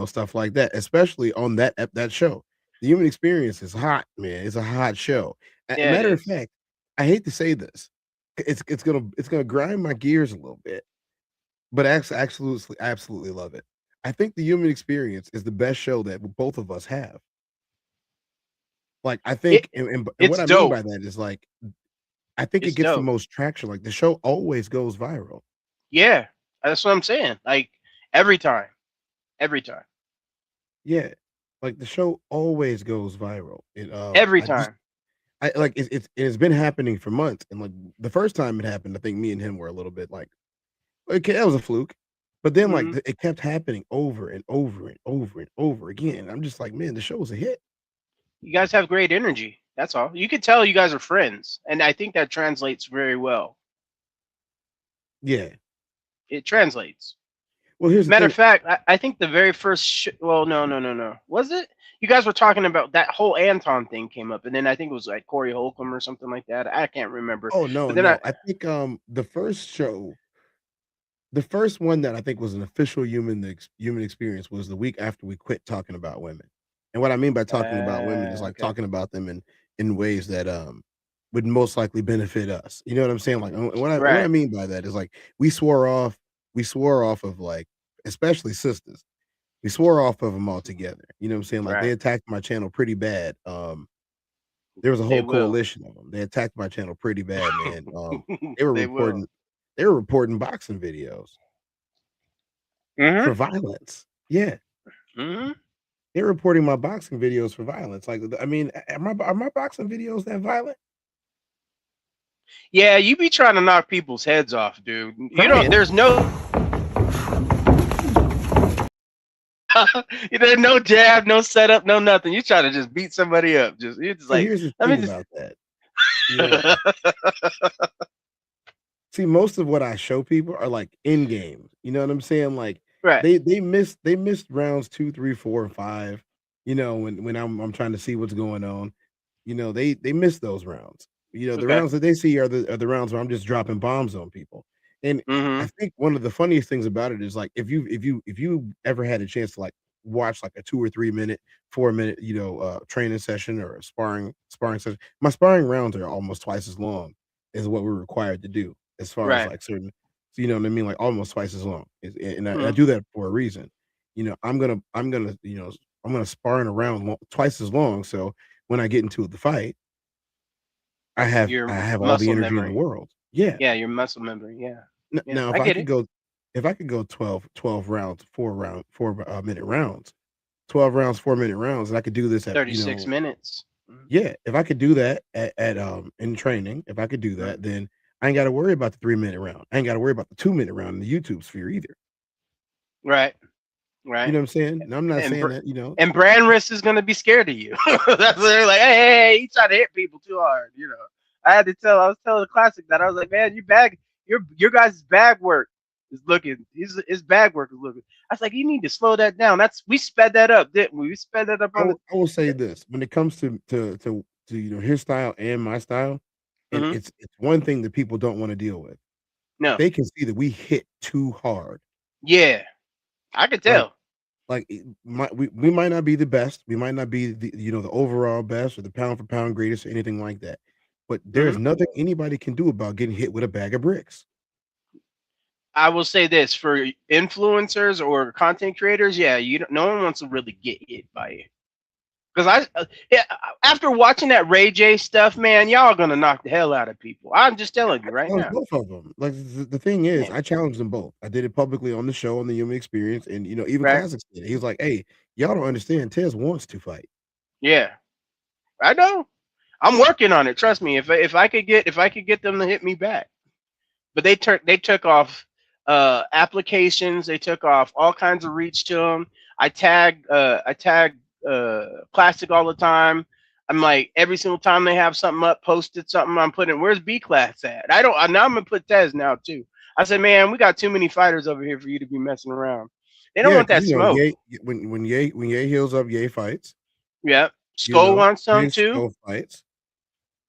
stuff like that, especially on that show. The Human Experience is hot, man. It's a hot show. Yeah, it Matter of is. fact, I hate to say this, it's gonna grind my gears a little bit, but absolutely love it. I think the Human Experience is the best show that both of us have. Like, I It think, and what it's I mean dope. by that is like, I think it It's gets the dope. most traction. Like the show always goes viral. Yeah, that's what I'm saying. Like every time, every time, Yeah, like the show always goes viral. every I just, time. I like it's been happening for months. And like the first time it happened, I think me and him were a little bit like, okay, that was a fluke. But then like Hmm. it kept happening over and over and over and over again. And I'm just like, man, the show was a hit. You guys have great energy. That's all. You can tell you guys are friends, and I think that translates very well. Yeah. It translates. Well, here's the Matter of thing. fact, I think the very first. Well, no. Was it? You guys were talking about that whole Anton thing came up, and then I think it was like Corey Holcomb or something like that. I can't remember. Oh no, But then I no. I think the first show, the first one that I think was an official human experience was the week after we quit talking about women. And what I mean by talking about women is like okay. talking about them in ways that would most likely benefit us. You know what I'm saying? Like what I Right. mean by that is like we swore off of like especially sisters. We swore off of them altogether. You know what I'm saying? Like they Right. attacked my channel pretty bad. There was a They whole will. coalition of them. They attacked my channel pretty bad, man. They were They will. reporting they were reporting boxing videos Hmm. for violence. Yeah, Hmm. they're reporting my boxing videos for violence. Like, I mean, are my boxing videos that violent? Yeah, you be trying to knock people's heads off, dude. You don't. Trying. There's no. There's no jab, no setup, no nothing. You try to just beat somebody up. You're just So like, here's the let me thing just. about that. Yeah. See, most of what I show people are like in game. You know what I'm saying? Like Right. they missed rounds 2, 3, 4, and 5. You know, when I'm trying to see what's going on. You know, they miss those rounds. You know, the Okay. rounds that they see are the rounds where I'm just dropping bombs on people. And I Hmm. think one of the funniest things about it is like if you ever had a chance to like watch like a 2 or 3 minute, 4 minute, training session or a sparring session. My sparring rounds are almost twice as long as what we're required to do as far as Right. like certain, so you know what I mean? Like almost twice as long. And I Hmm. do that for a reason. You know, I'm gonna spar in a round twice as long. So when I get into the fight, I have Your I have all the muscle energy in the memory. world. Yeah. Yeah, your muscle memory. Yeah. Yeah. Now I get it. if I could go 12 rounds, 4 minute rounds, 12 rounds, 4 minute rounds, and I could do this at 36 minutes. Mhm. yeah, if I could do that at in training, if I could do Mhm. that, then I ain't got to worry about the 3 minute round. I ain't got to worry about the 2 minute round in the YouTube sphere either. Right. You Right. know what I'm saying? Now I'm not And saying Br- that, and Brand Risk is gonna be scared of you. That's what they're like, hey, you trying to hit people too hard, you know. I was telling the classic that I was like, man, your guys' bag work is looking, his bag work is looking. I was like, you need to slow that down. We sped that up, didn't we? We sped that up I on the. will say this when it comes to his style and my style, and Hmm. it's one thing that people don't want to deal with. No, They can see that we hit too hard. yeah, I could Like tell. we might not be the best. We might not be the overall best or the pound for pound greatest or anything like that. But there's Hmm. nothing anybody can do about getting hit with a bag of bricks. I will say this for influencers or content creators, yeah, no one wants to really get hit by it. Because after watching that Ray J stuff, man, y'all are gonna knock the hell out of people. I'm just telling you right now. Both of them. Like the thing is, Yeah. I challenged them both. I did it publicly on the show on the Human Experience, and even Right. Classic said it. He was like, "Hey, y'all don't understand. Tez wants to fight." Yeah, I know. I'm working on it. Trust me. If I could get them to hit me back, but they took off applications. They took off all kinds of reach to them. I tag Classic all the time. I'm like, every single time they have something up, posted something, I'm putting, where's B Class at? Now I'm gonna put Tez now too. I said, man, we got too many fighters over here for you to be messing around. They don't want that smoke. When Ye heals up, Ye fights. Yeah, Skull wants some too. Skull fights.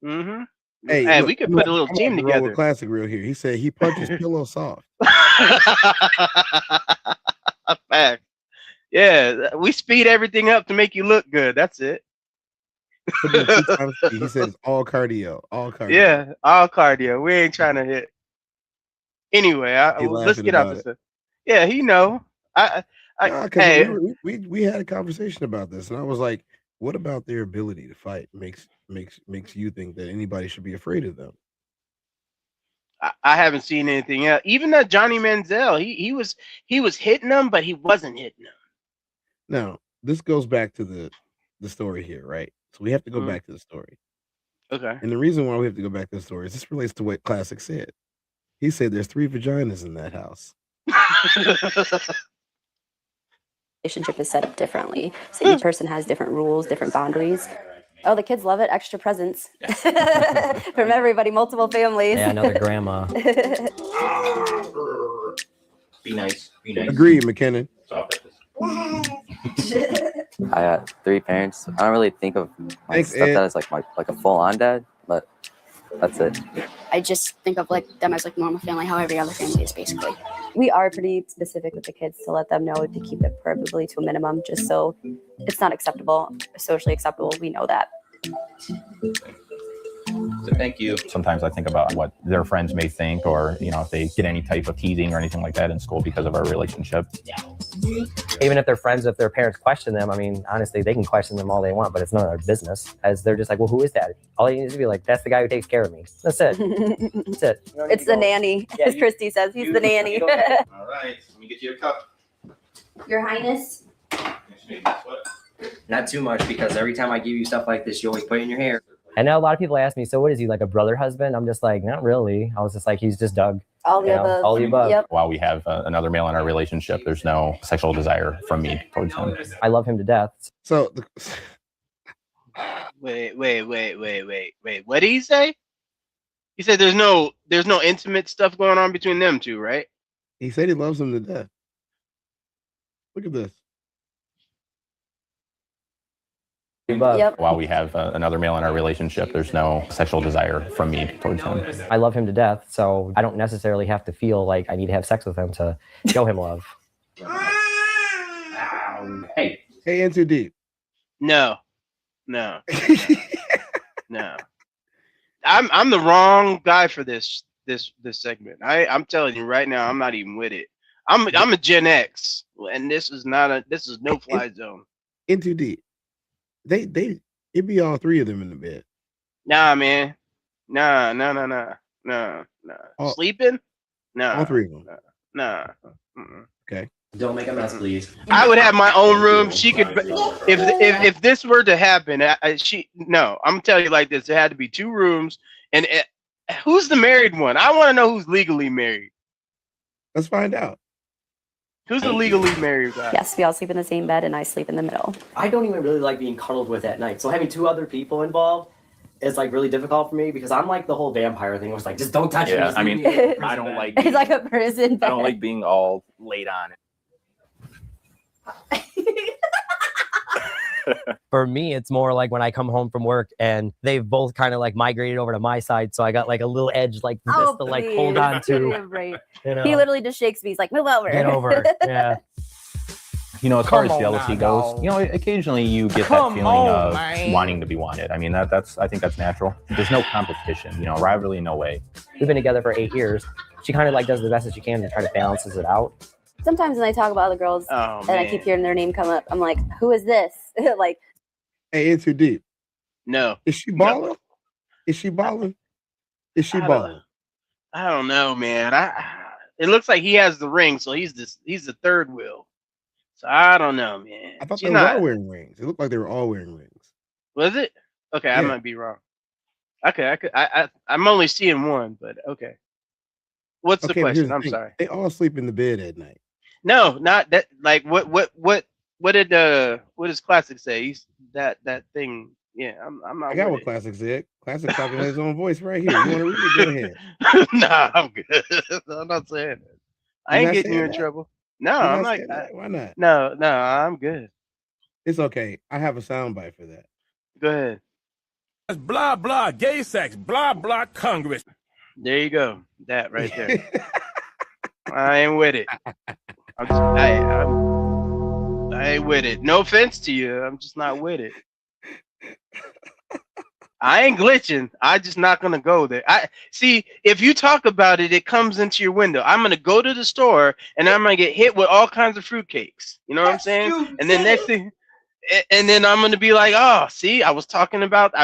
Mm-hmm. Hey, look, we could put a little team together. With Classic real here. He said he punches pillow soft. Fact. Yeah, we speed everything up to make you look good. That's it. He said it's all cardio. All cardio. Yeah, all cardio. We ain't trying to hit. Anyway, let's get off this. Yeah, he know. Hey, we had a conversation about this, and I was like, "What about their ability to fight makes you think that anybody should be afraid of them?" I haven't seen anything else. Even that Johnny Manziel, he was hitting them, but he wasn't hitting them. Now, this goes back to the story here, right? So we have to go back to the story. Okay. And the reason why we have to go back to the story is this relates to what Classic said. He said there's 3 vaginas in that house. Relationship is set up differently. So each person has different rules, different boundaries. Oh, the kids love it. Extra presents from everybody, multiple families. Yeah, another grandma. Be nice. Be nice. Agreed, McKinnon. I got 3 parents. I don't really think of my stepdad as like a full-on dad, but that's it. I just think of them as normal family, how every other family is basically. We are pretty specific with the kids to let them know to keep it probably to a minimum, just so it's not acceptable, socially acceptable. We know that. So thank you. Sometimes I think about what their friends may think, or if they get any type of teasing or anything like that in school because of our relationship. Even if they're friends, if their parents question them, I mean, honestly, they can question them all they want, but it's none of their business. As they're just like, well, who is that? All you need to be like, that's the guy who takes care of me. That's it. That's it. It's the nanny, as Christy says. He's the nanny. All right, let me get you a cup. Your Highness. Not too much, because every time I give you stuff like this, you always put it in your hair. I know a lot of people ask me, so what is he, like a brother husband? I'm just like, not really. I was just like, he's just Doug. All the above. All the above. Yep. While we have another male in our relationship, there's no sexual desire from me towards him. I love him to death. So, wait. What did he say? He said there's no intimate stuff going on between them two, right? He said he loves him to death. Look at this. Yep. While we have another male in our relationship, there's no sexual desire from me towards him. I love him to death, so I don't necessarily have to feel like I need to have sex with him to show him love. Hey, in too deep. No. No. I'm the wrong guy for this segment. I'm telling you right now, I'm not even with it. I'm a Gen X, and this is no fly zone. In too deep. It'd be all 3 of them in the bed. Nah, man. Nah. Sleeping? Nah. All 3 of them. Nah. Okay. Don't make a mess, please. I would have my own room. She could, if this were to happen, I'm telling you like this. It had to be 2 rooms, and who's the married one? I want to know who's legally married. Let's find out. Who's the legally married guy? Yes, we all sleep in the same bed, and I sleep in the middle. I don't even really like being cuddled with at night, so having 2 other people involved is really difficult for me, because I'm like the whole vampire thing, where it's like, just don't touch me. I mean, I don't like. It's like a prison bed. I don't like being all laid on. For me, it's more like when I come home from work and they've both kind of migrated over to my side, so I got a little edge this to hold on to. Right. He literally just shakes me. He's like, move over. Get over. Yeah. As far as jealousy goes, occasionally you get that feeling of wanting to be wanted. I mean, I think that's natural. There's no competition, rivalry, no way. We've been together for 8 years. She kind of does the best that she can to try to balances it out. Sometimes when I talk about other girls and I keep hearing their name come up, I'm like, who is this? Hey, in too deep. No. Is she balling? Is she balling? Is she balling? I don't know, man. It looks like he has the ring, so he's the third wheel. So I don't know, man. I thought they were all wearing rings. It looked like they were all wearing rings. Was it? Okay, Yeah. I might be wrong. Okay, I'm only seeing one, but okay. What's the question? I'm sorry. They all sleep in the bed at night. No, not that. Like what does Classic say? He's that thing. Yeah, I'm not. I got with what it. Classic said. Classic talking his own voice right here. You want to read it? Go ahead. Nah, I'm good. I'm not saying that. I ain't getting you in trouble. No, You're I'm not not. saying that? Why not? No, I'm good. It's okay. I have a soundbite for that. Go ahead. That's blah, blah, gay sex, blah, blah, Congress. There you go. That right there. I ain't with it. I ain't with it. No offense to you. I'm just not with it. I ain't glitching. I just not gonna go there. I see if you talk about it, it comes into your window. I'm gonna go to the store and I'm gonna get hit with all kinds of fruitcakes. You know what I'm saying? And then next thing, and then I'm gonna be like, oh, see, I was talking about.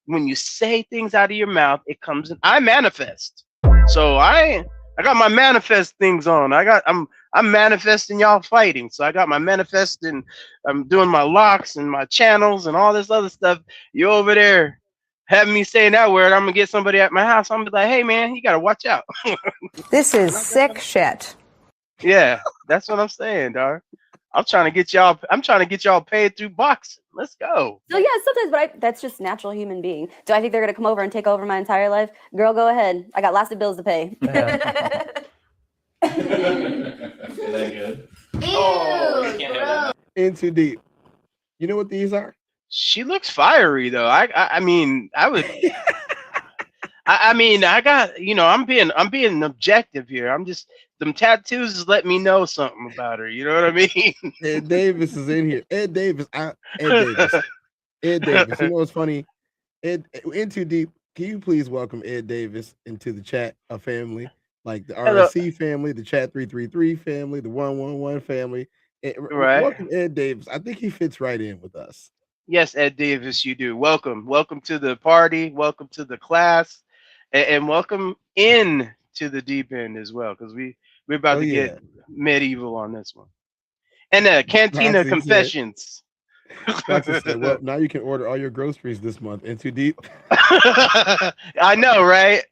When you say things out of your mouth, it comes in. I manifest. So I got my manifest things on. I'm manifesting y'all fighting. So I got my manifest and I'm doing my locks and my channels and all this other stuff. You over there having me saying that word, I'm gonna get somebody at my house. I'm gonna be like, hey man, you gotta watch out. This is sick shit. Yeah, that's what I'm saying, dog. I'm trying to get y'all paid through boxing. Let's go. So yeah, sometimes, but that's just natural human being. Do I think they're gonna come over and take over my entire life? Girl, go ahead. I got lots of bills to pay. Is that good? Oh, can't have that. In too deep. You know what these are? She looks fiery though. I mean, I would. I mean, I got, I'm being objective here. I'm just, them tattoos just let me know something about her. You know what I mean? Ed Davis is in here. Ed Davis. Ed Davis. You know what's funny? In too deep. Can you please welcome Ed Davis into the chat, a family like the RSC family, the Chat 333 family, the 111 family. Right. Welcome Ed Davis. I think he fits right in with us. Yes, Ed Davis, you do. Welcome to the party. Welcome to the class, and welcome in to the deep end as well, because we're about to get medieval on this one. And Cantina Roxy Confessions. Roxy said, well, now you can order all your groceries this month. In too deep. I know, right?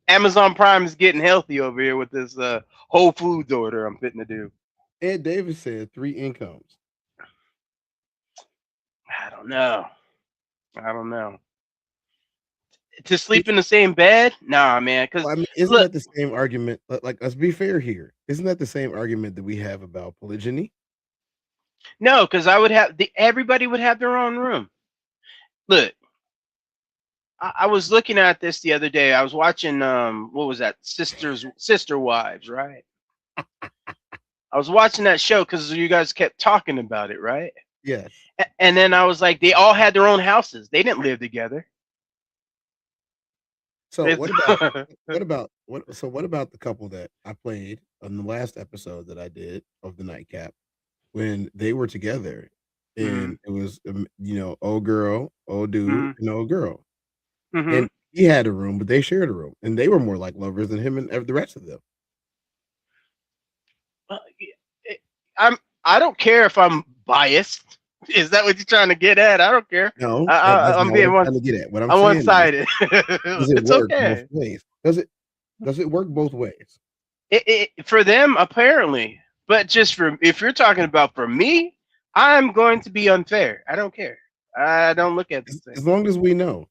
Amazon Prime is getting healthy over here with this Whole Foods order I'm fitting to do. Ed Davis said 3 incomes. I don't know. To sleep in the same bed? Nah, man. Because isn't that the same argument? Like, let's be fair here. Isn't that the same argument that we have about polygyny? No, because everybody would have their own room. Look, I was looking at this the other day. I was watching what was that? Sister Wives, right? I was watching that show because you guys kept talking about it, right? Yes. And then I was like, they all had their own houses. They didn't live together. So what about the couple that I played on the last episode that I did of the Nightcap, when they were together and it was old girl, old dude, and old girl, and he had a room, but they shared a room, and they were more like lovers than him and the rest of them. I don't care if I'm biased. Is that what you're trying to get at? I don't care. No, I'm being trying to get at. What I'm one saying sided. Does it work both ways? Does it work both ways? It for them apparently, but just if you're talking about for me, I'm going to be unfair. I don't care. I don't look at this thing. As long as we know.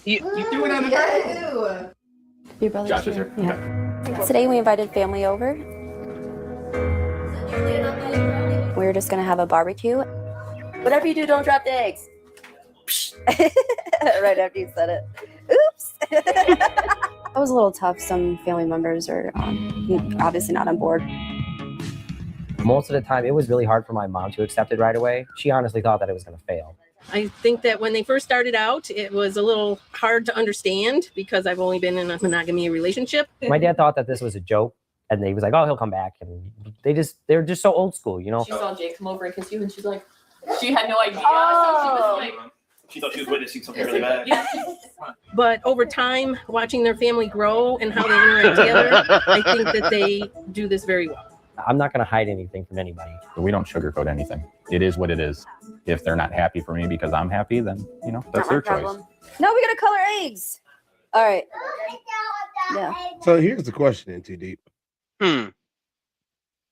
You do it on the Your brother's Josh's here. here. Yeah. Today we invited family over. We were just gonna have a barbecue. Whatever you do, don't drop the eggs. Right after you said it. Oops. That was a little tough. Some family members are obviously not on board. Most of the time, it was really hard for my mom to accept it right away. She honestly thought that it was going to fail. I think that when they first started out, it was a little hard to understand because I've only been in a monogamy relationship. My dad thought that this was a joke, and he was like, "Oh, he'll come back." And they're just so old school, She saw Jake come over and kiss you, and she's like, She had no idea. So she was like, She thought she was witnessing something really bad. yeah. But over time, watching their family grow and how they interact together, I think that they do this very well. I'm not going to hide anything from anybody. We don't sugarcoat anything. It is what it is. If they're not happy for me because I'm happy, then, you know, that's their choice. No, we gotta color eggs. All right. Yeah. So here's the question in Too Deep.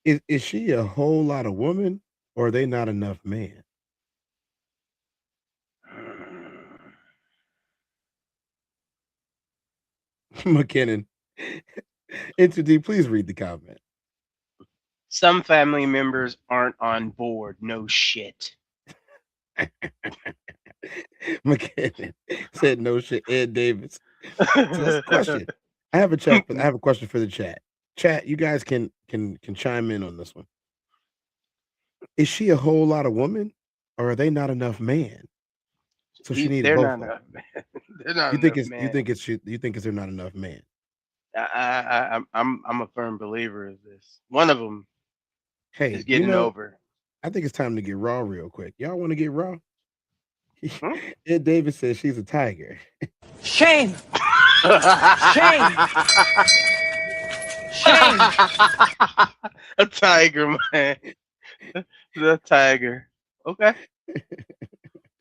Is she a whole lot of woman, or are they not enough man? McKinnon. In Too Deep, please read the comment. Some family members aren't on board. No shit. McKinnon said no shit. Ed Davis. So that's a question. I have a question for the chat. Chat, you guys can chime in on this one. Is she a whole lot of woman, or are they not enough man? So she needs They're both. not enough man. They're not You think enough it's man. you think it's they're not enough man? I'm a firm believer of this. One of them Hey, is getting over. I think it's time to get raw real quick. Y'all want to get raw? Ed Davis says she's a tiger. Shame. Shame. Shame. A tiger, man. The tiger. Okay.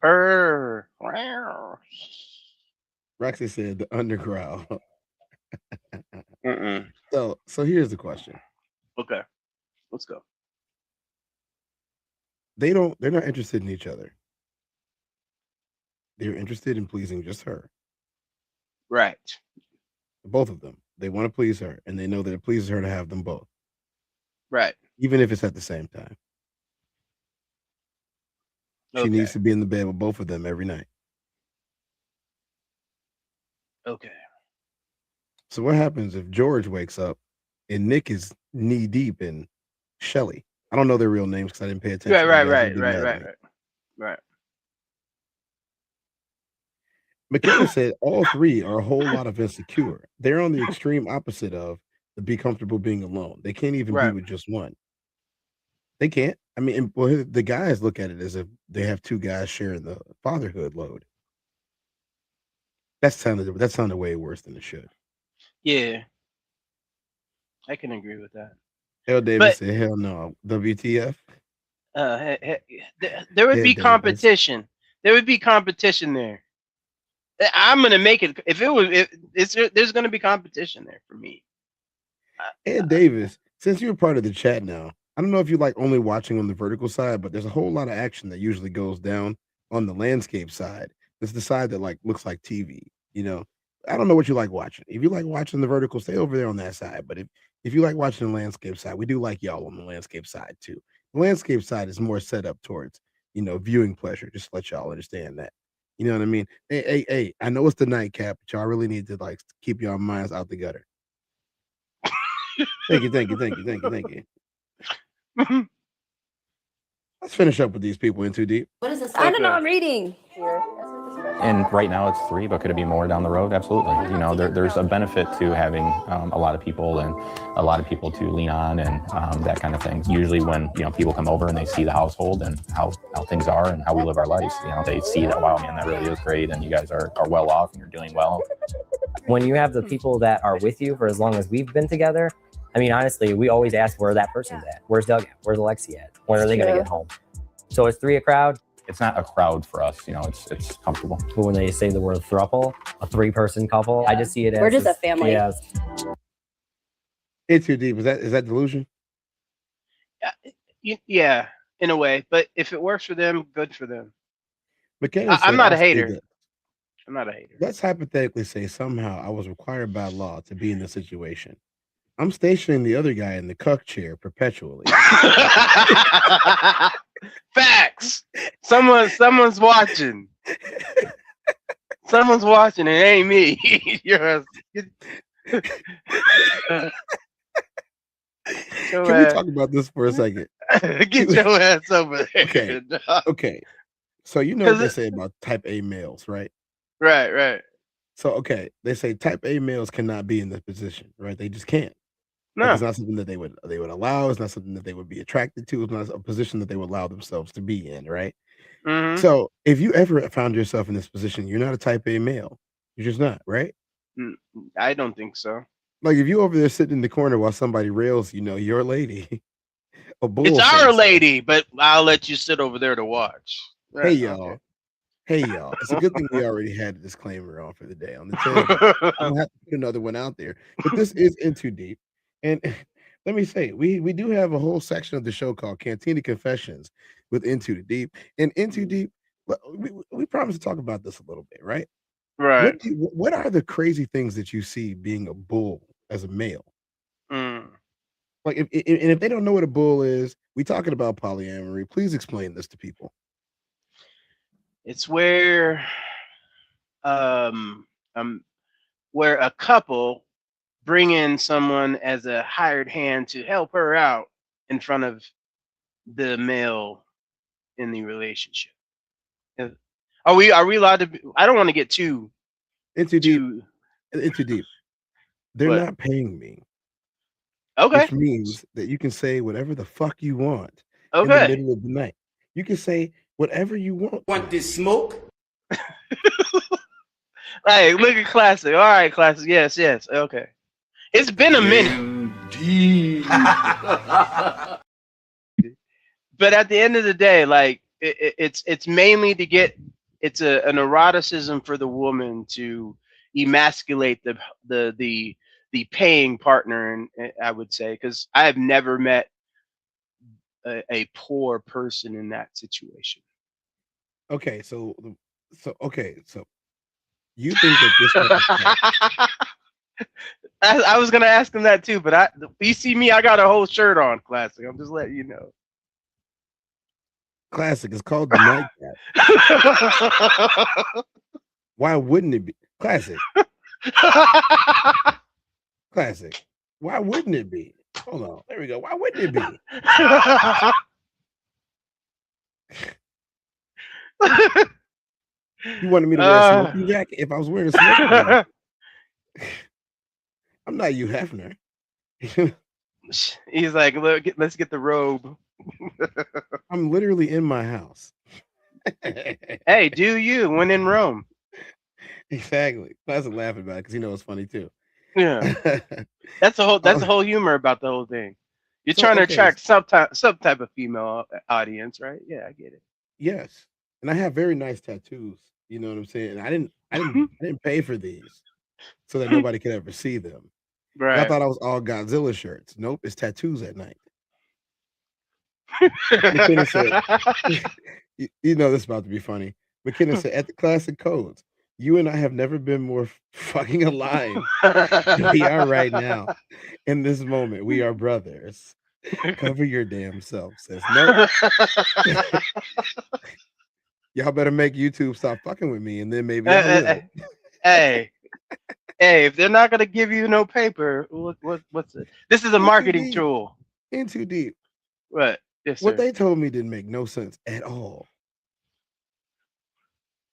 Purr. Roxy said the underground. Mm-mm. So here's the question. Okay. Let's go. They're not interested in each other. They're interested in pleasing just her. Right. Both of them. They want to please her, and they know that it pleases her to have them both. Right. Even if it's at the same time. She needs to be in the bed with both of them every night. Okay. So what happens if George wakes up and Nick is knee deep in Shelly? I don't know their real names because I didn't pay attention. Right. McKenna said all three are a whole lot of insecure. They're on the extreme opposite of the be comfortable being alone. They can't even be with just one. They can't. I mean, well, the guys look at it as if they have two guys sharing the fatherhood load. That sounded way worse than it should. Yeah. I can agree with that. L. Davis said, hell no. WTF? There would be competition. There would be competition there. I'm gonna make it. There's gonna be competition there for me. Ed Davis, since you're part of the chat now, I don't know if you like only watching on the vertical side, but there's a whole lot of action that usually goes down on the landscape side. It's the side that like looks like TV. You know, I don't know what you like watching. If you like watching the vertical, stay over there on that side. But if you like watching the landscape side, we do like y'all on the landscape side too. The landscape side is more set up towards, viewing pleasure. Just to let y'all understand that. You know what I mean? Hey, I know it's the nightcap, but y'all really need to like keep your minds out the gutter. Thank you. Let's finish up with these people in Too Deep. What is this? I don't know. I'm reading here. And right now it's 3, but could it be more down the road? Absolutely. There's a benefit to having a lot of people and a lot of people to lean on and that kind of thing. Usually when, people come over and they see the household and how things are and how we live our lives, they see that, wow, man, that really is great. And you guys are well off and you're doing well. When you have the people that are with you for as long as we've been together, I mean, honestly, we always ask where that person's at. Where's Doug at? Where's Alexi at? When are they going to get home? So is 3 a crowd? It's not a crowd for us, it's comfortable. But when they say the word throuple, a 3-person couple, I just see it as we're just a family. Yeah. It's Too Deep. Is that delusion? Yeah, in a way. But if it works for them, good for them. I'm not a hater. Let's hypothetically say somehow I was required by law to be in this situation. I'm stationing the other guy in the cuck chair perpetually. Facts. Someone's watching. Someone's watching. It ain't me. Can we talk about this for a second? Get your ass over there. Okay. So you know what they say about type A males, right? Right. So okay, they say type A males cannot be in this position, right? They just can't. Like No. it's not something that they would allow. It's not something that they would be attracted to. It's not a position that they would allow themselves to be in, right? Mm-hmm. So if you ever found yourself in this position, you're not a type A male. You're just not, right? I don't think so. Like if you over there sitting in the corner while somebody rails, your lady, a bull. It's our lady, but I'll let you sit over there to watch. Hey Right, y'all. okay. Hey y'all. It's a good thing we already had a disclaimer on for the day on the table. I'm gonna have to put another one out there. But this is In Too Deep. And let me say, we do have a whole section of the show called Cantina Confessions with Into the Deep. And Into Deep, we promised to talk about this a little bit, right? Right. What are the crazy things that you see being a bull as a male? Like if they don't know what a bull is, we talking about polyamory. Please explain this to people. It's where where a couple bring in someone as a hired hand to help her out in front of the male in the relationship. Are we allowed to I don't want to get too Into deep. They're What? not paying me. Okay. Which means that you can say whatever the fuck you want in the Okay. middle of the night. You can say whatever you want. Want this smoke? Hey, look at Classic. All right, Classic. Yes, yes. Okay. It's been a minute. But at the end of the day, like it's mainly to get an eroticism for the woman to emasculate the paying partner, and I would say, because I have never met a poor person in that situation. Okay, so you think that this type of stuff, I was gonna ask him that too, but you see me, I got a whole shirt on, Classic. I'm just letting you know. Classic is called the Nightcap. Why wouldn't it be Classic? Classic. Why wouldn't it be? Hold on. There we go. Why wouldn't it be? You wanted me to wear a smoking jacket if I was wearing a smoking jacket. I'm not Hugh Hefner. He's like, look, let's get the robe. I'm literally in my house. Hey, do you when in Rome? Exactly. Classic laughing about it because he knows it's funny too. Yeah. That's the whole humor about the whole thing. You're trying to attract some type of female audience, right? Yeah, I get it. Yes. And I have very nice tattoos. You know what I'm saying? I didn't pay for these so that nobody could ever see them. Right. I thought I was all Godzilla shirts. Nope, it's tattoos at night. McKenna said, you know this is about to be funny. McKenna said, at the Classic Codes, you and I have never been more fucking aligned than we are right now. In this moment, we are brothers. Cover your damn self, says no. Y'all better make YouTube stop fucking with me, and then maybe I will. Hey, if they're not gonna give you no paper, what's it? This is a marketing tool. In Too Deep. What? Yes, sir. What they told me didn't make no sense at all.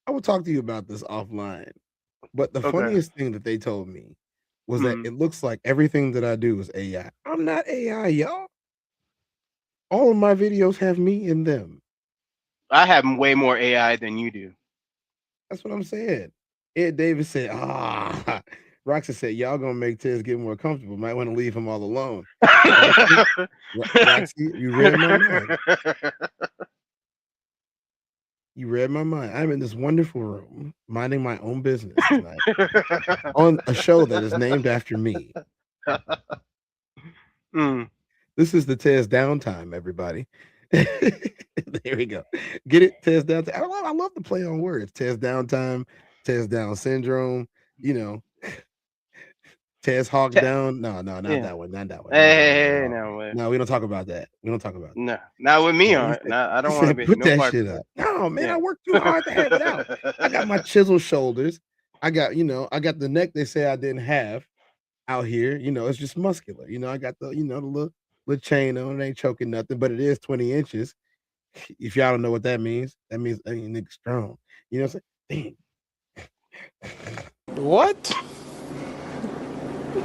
I will talk to you about this offline. But the funniest thing that they told me was that it looks like everything that I do is AI. I'm not AI, y'all. All of my videos have me in them. I have way more AI than you do. That's what I'm saying. Ed Davis said, Roxy said, y'all gonna make Tez get more comfortable. Might want to leave him all alone. Roxy, you read my mind. You read my mind. I'm in this wonderful room, minding my own business tonight on a show that is named after me. This is the TezDown time, everybody. There we go. Get it? TezDown time. I love to play on words. TezDown time, TezDown syndrome, you know. Tez Hawk down. No, not that one. Not that one. Hey, no, we don't talk about that. We don't talk about that. No, not with me on it. No, I don't want to be. Put that shit up. No, man, I worked too hard to have it out. I got my chiseled shoulders. I got, I got the neck they say I didn't have out here. It's just muscular. I got the, the little chain on. It ain't choking nothing, but it is 20 inches. If y'all don't know what that means nigga strong. You know what I'm saying? What?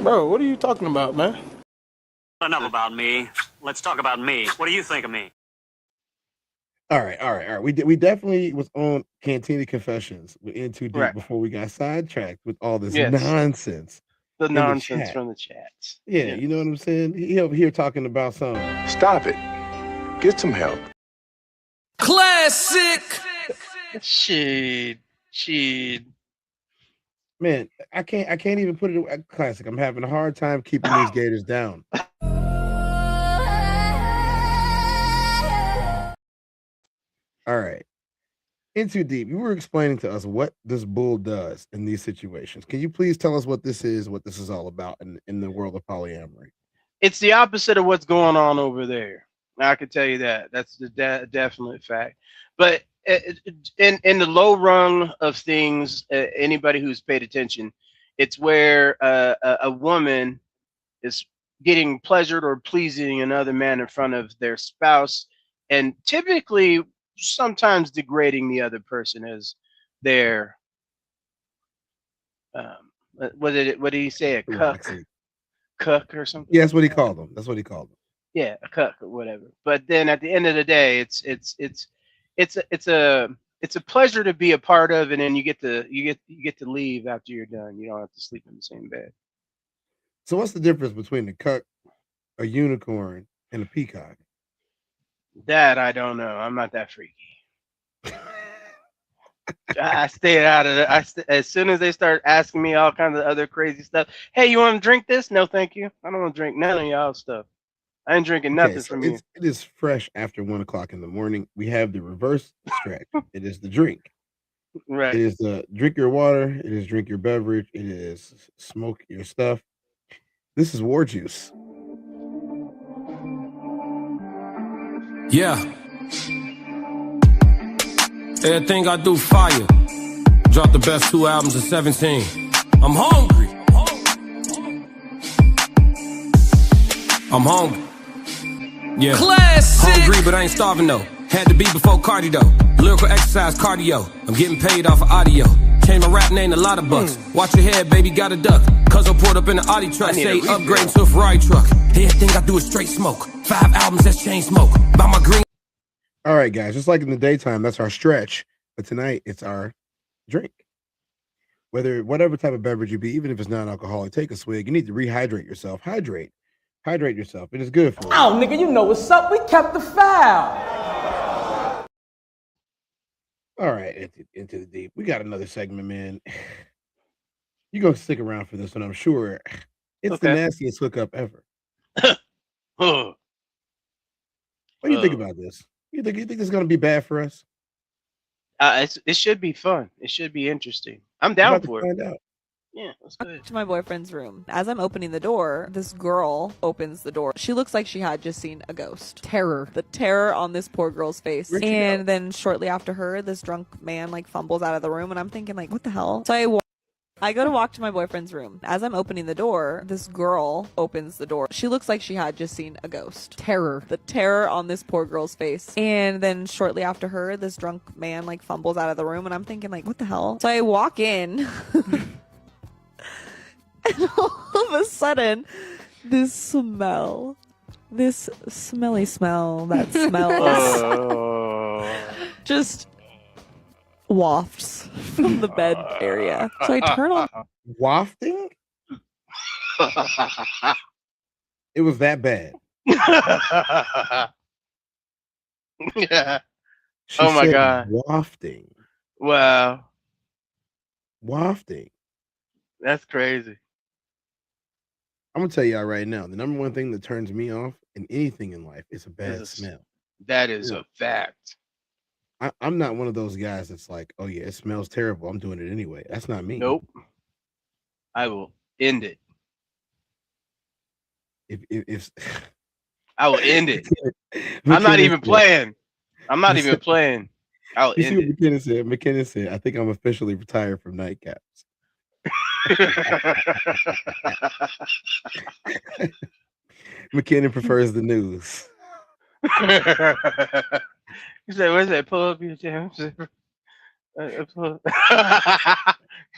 Bro, what are you talking about, man? Enough about me. Let's talk about me. What do you think of me? All right. We definitely was on Cantina Confessions. We're in too deep Right. before we got sidetracked with all this Yes. nonsense. The in nonsense chat. from the chats. Yeah, you know what I'm saying? He over here talking about some. Stop it. Get some help. Classic. Shit. Man, I can't even put it at classic. I'm having a hard time keeping these gators down. All right. In too deep, you were explaining to us what this bull does in these situations. Can you please tell us what this is all about in the world of polyamory? It's the opposite of what's going on over there. I can tell you that. That's the definite fact. But in the low rung of things, anybody who's paid attention, it's where a woman is getting pleasured or pleasing another man in front of their spouse, and typically sometimes degrading the other person as their what did he say, a cuck or something? Yeah, that's what he called them. Yeah, a cuck or whatever. But then at the end of the day, it's a pleasure to be a part of, and then you get to leave after you're done. You don't have to sleep in the same bed. So what's the difference between a cuck, a unicorn, and a peacock? That I don't know. I'm not that freaky. I stayed out of it. As soon as they start asking me all kinds of other crazy stuff, hey, you want to drink this? No, thank you. I don't want to drink none of y'all stuff. I ain't drinking nothing from you. It is fresh after 1 o'clock in the morning. We have the reverse stretch. It is the drink. Right. It is the drink your water. It is drink your beverage. It is smoke your stuff. This is war juice. Yeah. Everything I do fire. Dropped the best 2 albums of 17. I'm hungry. I'm hungry. Yeah. Classic. Hungry, but I ain't starving though. Had to be before Cardi though. Lyrical exercise, cardio. I'm getting paid off of audio. Change my rap name a lot of bucks. Watch your head, baby, got a duck. Cuz I pulled up in the Audi truck. Say upgrade to a Ferrari truck. Everything I do is straight smoke. 5 albums, that's chain smoke. By my green. All right, guys, just like in the daytime, that's our stretch. But tonight, it's our drink. Whatever type of beverage you be, even if it's non-alcoholic, take a swig. You need to rehydrate yourself. Hydrate yourself. It is good for you. Oh, nigga, you know what's up. We kept the foul. All right, into the deep. We got another segment, man. You're going to stick around for this one, I'm sure. It's the nastiest hookup ever. What do you think about this? You think this is going to be bad for us? It should be fun. It should be interesting. I'm down for it. Find out. Yeah, let's go. To my boyfriend's room. As I'm opening the door, this girl opens the door. She looks like she had just seen a ghost. Terror. The terror on this poor girl's face. And then shortly after her, this drunk man like fumbles out of the room, and I'm thinking like, what the hell? So I go to walk to my boyfriend's room. As I'm opening the door, this girl opens the door. She looks like she had just seen a ghost. Terror. The terror on this poor girl's face. And then shortly after her, this drunk man like fumbles out of the room, and I'm thinking like, what the hell? So I walk in. And all of a sudden, this smelly smell that smells just wafts from the bed area. So I turn on. Wafting? It was that bad. Yeah. She Oh my said God. Wafting. Wow. Wafting. That's crazy. I'm gonna tell y'all right now, the number one thing that turns me off in anything in life is a bad smell. That is a fact. I'm not one of those guys that's like, oh yeah, it smells terrible, I'm doing it anyway. That's not me. Nope. I will end it. If I will end it. I'm not even playing. I'm not even playing. I'll You see end what it. McKenna said? McKenna said, I think I'm officially retired from nightcaps. McKenna prefers the news. He said, "Where's that? Pull up your damn."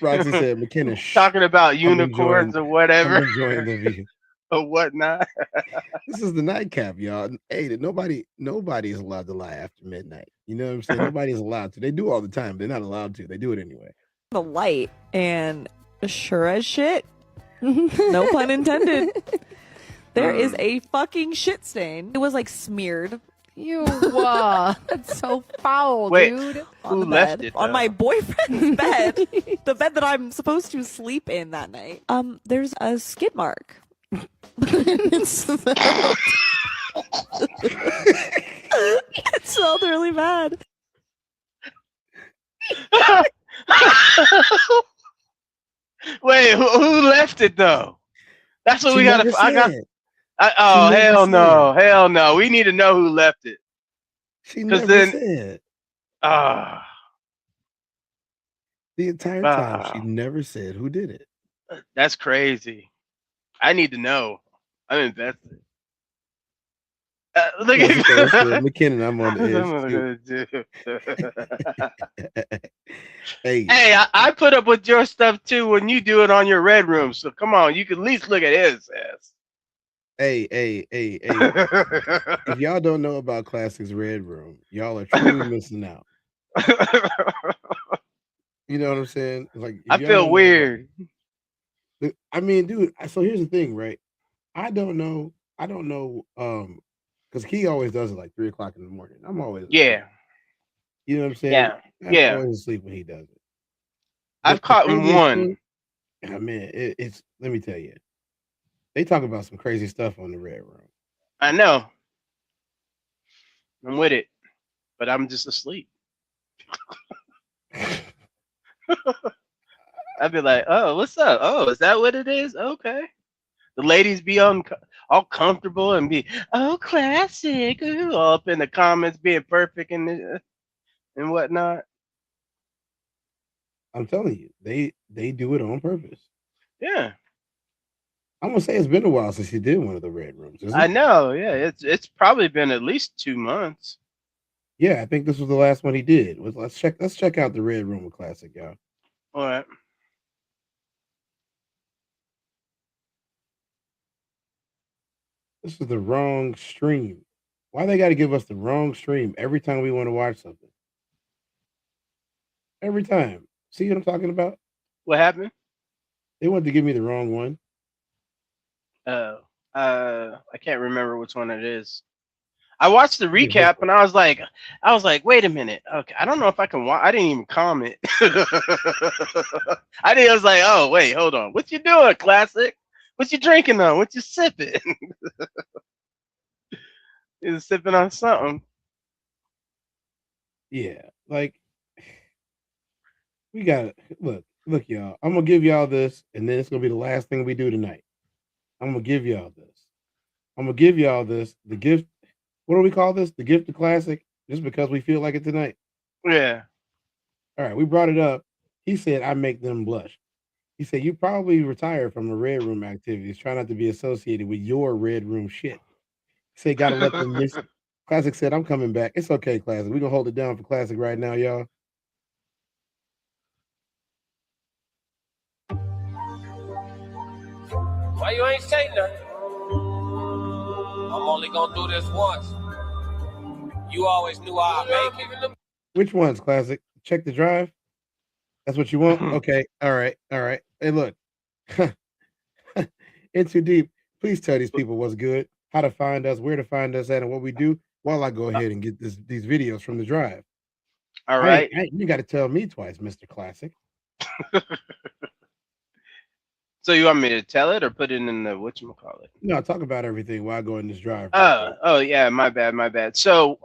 Roxy said, McKenna, talking about I'm unicorns enjoying- or whatever. I'm enjoying the view. or whatnot. This is the nightcap, y'all. Hey, nobody is allowed to lie after midnight. You know what I'm saying? Nobody is allowed to. They do all the time. They're not allowed to. They do it anyway. The light, and sure as shit, no pun intended, there is a fucking shit stain. It was like smeared. You, that's so foul, Wait, dude. On who the left bed, it? on my boyfriend's bed, the bed that I'm supposed to sleep in that night. There's a skid mark. It smelled really bad. Wait, who left it though? That's what She we gotta. never I got. said. Oh She never hell said. no, hell no. We need to know who left it. She 'Cause never then- said. The entire time, she never said who did it. That's crazy. I need to know. I'm invested. Look Look at at McKinnon. I'm on the edge. Hey, I put up with your stuff too when you do it on your red room. So come on, you can at least look at his ass. hey. If y'all don't know about Classic's Red Room, y'all are truly missing out. You know what I'm saying? Like, if I y'all feel don't know weird. I mean, dude. So here's the thing, right? I don't know. Because he always does it like 3 o'clock in the morning. I'm always Yeah. You know what I'm saying? Yeah. I'm Yeah. always asleep when he does it. I've The caught craziest one. thing- man, it's let me tell you, they talk about some crazy stuff on the Red Room. I know. I'm with it, but I'm just asleep. I'd be like, "Oh, what's up? Oh, is that what it is? Okay." The ladies be all comfortable and be, "Oh, classic," ooh, all up in the comments, being perfect and whatnot. I'm telling you, they do it on purpose. Yeah, I'm gonna say it's been a while since he did one of the Red Rooms. Isn't I it? know. Yeah, it's probably been at least 2 months. Yeah, I think this was the last one he did. Let's check out the Red Room with Classic, y'all. All right. This is the wrong stream. Why they got to give us the wrong stream every time we want to watch something? Every time. See what I'm talking about? What happened? They wanted to give me the wrong one. I can't remember which one it is. I watched the recap and I was like, wait a minute. Okay, I don't know if I can watch. I didn't even comment. I was like, oh wait, hold on. What you doing, Classic? What you drinking on? What you sipping? He's sipping on something. Yeah, like we got to look, y'all. I'm gonna give y'all this, and then it's gonna be the last thing we do tonight. I'm gonna give y'all this. I'm gonna give y'all this. The gift. What do we call this? The gift of Classic. Just because we feel like it tonight. Yeah. All right, we brought it up. He said, "I make them blush." He said, "You probably retired from the Red Room activities. Try not to be associated with your Red Room shit." He said, "Gotta let them miss." Classic said, "I'm coming back. It's okay, Classic. We're gonna hold it down for Classic right now, y'all." Why you ain't say nothing? I'm only gonna do this once. You always knew I'd make it. Which ones, Classic? Check the drive. That's what you want? Okay. All right. Hey, look. In too deep. Please tell these people what's good, how to find us, where to find us at, and what we do while I go ahead and get these videos from the drive. All right. You got to tell me twice, Mr. Classic. So you want me to tell it or put it in the whatchamacallit? No, talk about everything while I go in this drive. Oh yeah, my bad. So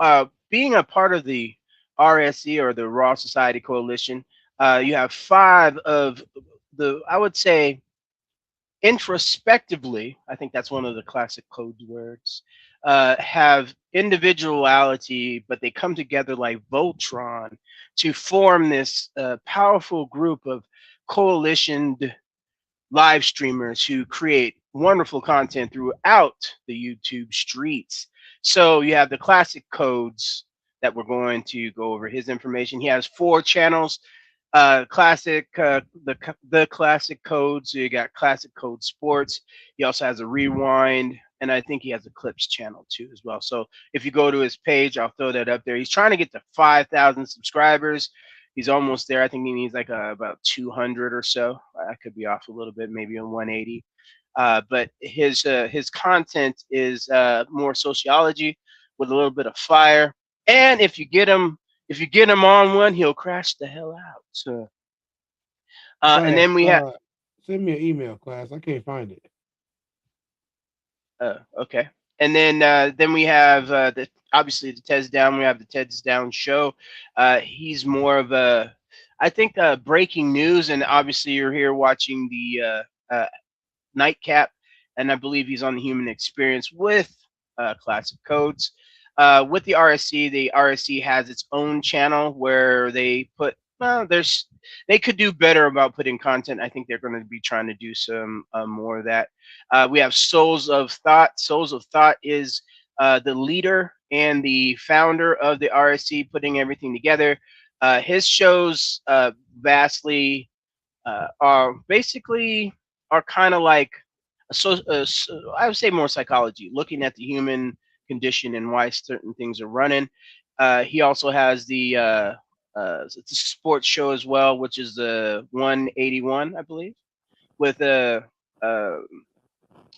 being a part of the RSC or the Raw Society Coalition, you have 5 of the, I would say, introspectively, I think that's one of the classic code words, have individuality, but they come together like Voltron to form this powerful group of coalitioned live streamers who create wonderful content throughout the YouTube streets. So you have the classic codes that we're going to go over his information. He has 4 channels. Classic, the classic code. So you got classic code sports. He also has a rewind, and I think he has a clips channel too as well. So if you go to his page, I'll throw that up there. He's trying to get to 5,000 subscribers. He's almost there. I think he needs like about 200 or so. I could be off a little bit, maybe a 180. But his content is more sociology with a little bit of fire. And if you get him on one, he'll crash the hell out. So, and then we have send me an email, class. I can't find it. Okay. And then we have obviously the TezDown. We have the TezDown show. He's more of a, I think, breaking news, and obviously you're here watching the NIGHTCAP, and I believe he's on the Human Experience with Classic Codes. With the RSC has its own channel where they put, they could do better about putting content. I think they're going to be trying to do some more of that. We have Souls of Thought. Souls of Thought is the leader and the founder of the RSC, putting everything together. His shows vastly are kind of like I would say more psychology, looking at the human condition and why certain things are running. He also has the it's a sports show as well, which is the 181, I believe, with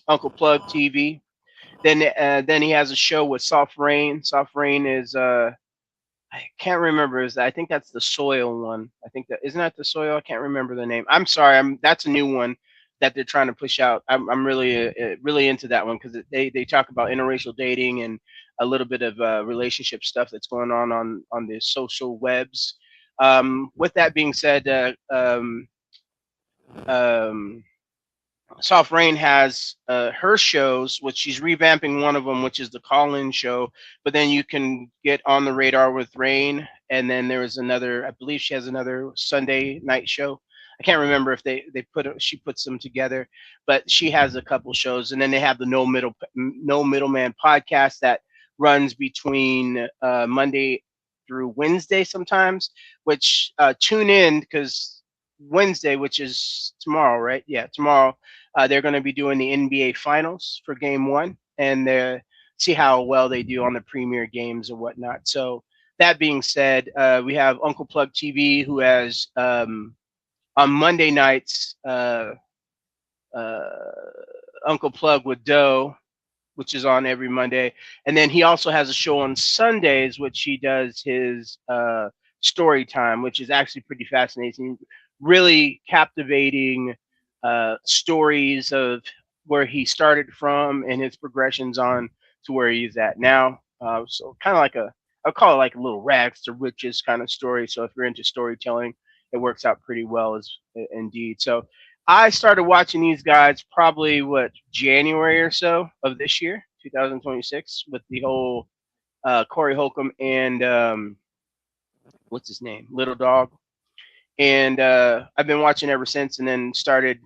Uncle Plug TV. Then he has a show with Soft Rain. Soft Rain is I can't remember. I think that's the soil one. I think that isn't that the soil. I can't remember the name. I'm sorry. That's a new one that they're trying to push out. I'm really really into that one because they talk about interracial dating and a little bit of relationship stuff that's going on the social webs. With that being said, Soft Rain has her shows, which she's revamping one of them, which is the call-in show. But then you can get on the radar with Rain, and then there is another. I believe she has another Sunday night show. I can't remember if she puts them together, but she has a couple shows, and then they have the No Middleman podcast that runs between Monday through Wednesday sometimes. Which tune in because Wednesday, which is tomorrow, right? Yeah, tomorrow. They're going to be doing the NBA Finals for Game 1, and see how well they do on the premier games and whatnot. So that being said, we have Uncle Plug TV, who has on Monday nights Uncle Plug with Doe, which is on every Monday, and then he also has a show on Sundays, which he does his story time, which is actually pretty fascinating, really captivating stories of where he started from and his progressions on to where he's at now. So kind of like I'll call it like a little rags to riches kind of story. So if you're into storytelling, it works out pretty well indeed. So I started watching these guys probably January or so of this year, 2026, with the whole Corey Holcomb and what's his name, Little Dog. And I've been watching ever since, and then started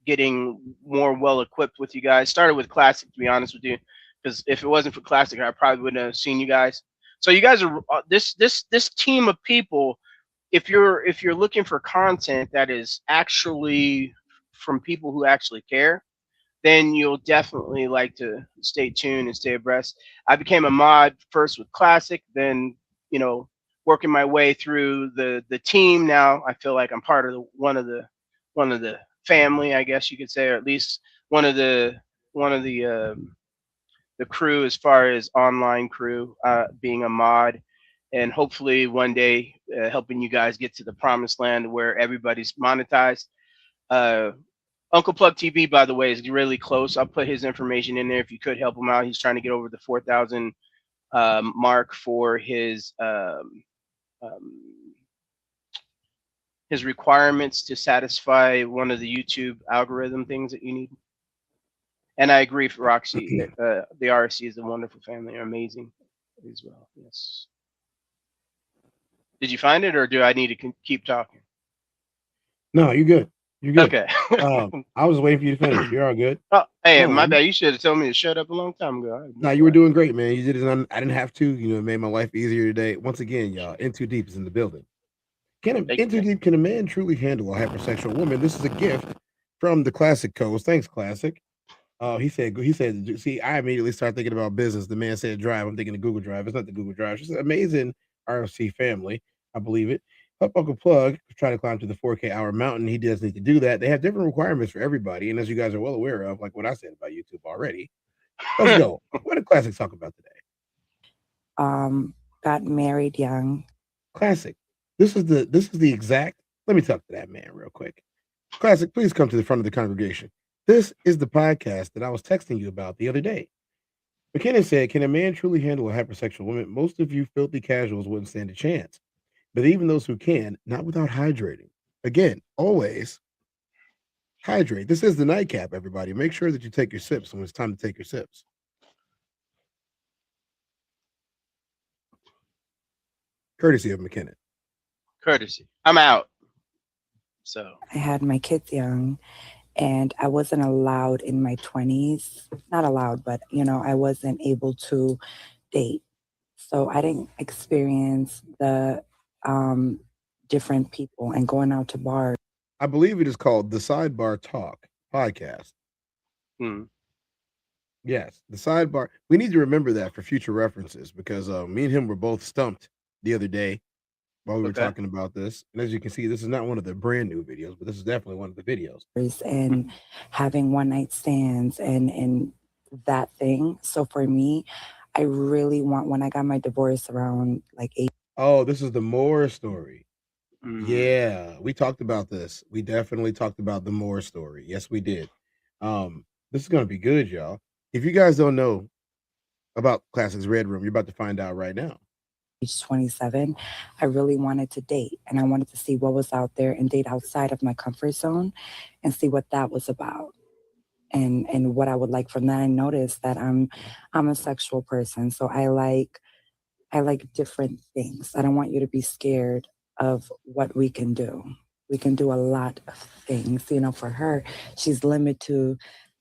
getting more well equipped with you guys. Started with Classic, to be honest with you, because if it wasn't for Classic, I probably wouldn't have seen you guys. So you guys are this team of people. If you're looking for content that is actually from people who actually care, then you'll definitely like to stay tuned and stay abreast. I became a mod first with Classic, then working my way through the team. Now I feel like I'm part of one of the family, I guess you could say, or at least one of the crew as far as online crew, being a mod, and hopefully one day helping you guys get to the promised land where everybody's monetized. Uncle Plug TV, by the way, is really close. I'll put his information in there if you could help him out. He's trying to get over the 4,000 mark for his requirements to satisfy one of the YouTube algorithm things that you need. And I agree for Roxy. The RSC is a wonderful family. They're amazing as well. Yes. Did you find it, or do I need to keep talking? No, you're good. You're good. Okay. I was waiting for you to finish. You're all good. Oh, hey, my bad. You should have told me to shut up a long time ago. No, you were doing great, man. You did it. I didn't have to. It made my life easier today. Once again, y'all, In Too Deep is in the building. Into Deep, can a man truly handle a hypersexual woman? This is a gift from the Classic Coast. Thanks, Classic. He said, see, I immediately started thinking about business. The man said Drive. I'm thinking of Google Drive. It's not the Google Drive. She's an amazing RFC family. I believe it. Help Uncle Plug try to climb to the 4K hour mountain. He does need to do that. They have different requirements for everybody. And as you guys are well aware of, like what I said about YouTube already, let's go. What did Classic talk about today? Got married young. Classic. This is the exact. Let me talk to that man real quick. Classic, please come to the front of the congregation. This is the podcast that I was texting you about the other day. McKinnon said, can a man truly handle a hypersexual woman? Most of you filthy casuals wouldn't stand a chance. But even those who can, not without hydrating. Again, always hydrate. This is the nightcap, everybody. Make sure that you take your sips when it's time to take your sips. Courtesy of McKinnon. Courtesy. I'm out. So I had my kids young, and I wasn't allowed in my 20s. Not allowed, but I wasn't able to date. So I didn't experience the different people and going out to bars. I believe it is called the Sidebar Talk podcast. Yes, the Sidebar. We need to remember that for future references because me and him were both stumped the other day while we were talking about this. And as you can see, this is not one of the brand new videos, but this is definitely one of the videos. And having one night stands and that thing. So for me, I really want, when I got my divorce around like 8. Oh, this is the Moore story. Yeah, we talked about this. We definitely talked about the Moore story. Yes, we did. This is going to be good, y'all. If you guys don't know about Classic's Red Room, you're about to find out right now. Age 27, I really wanted to date, and I wanted to see what was out there and date outside of my comfort zone and see what that was about and what I would like from that. I noticed that I'm a sexual person, so I like different things. I don't want you to be scared of what we can do. We can do a lot of things. For her, she's limited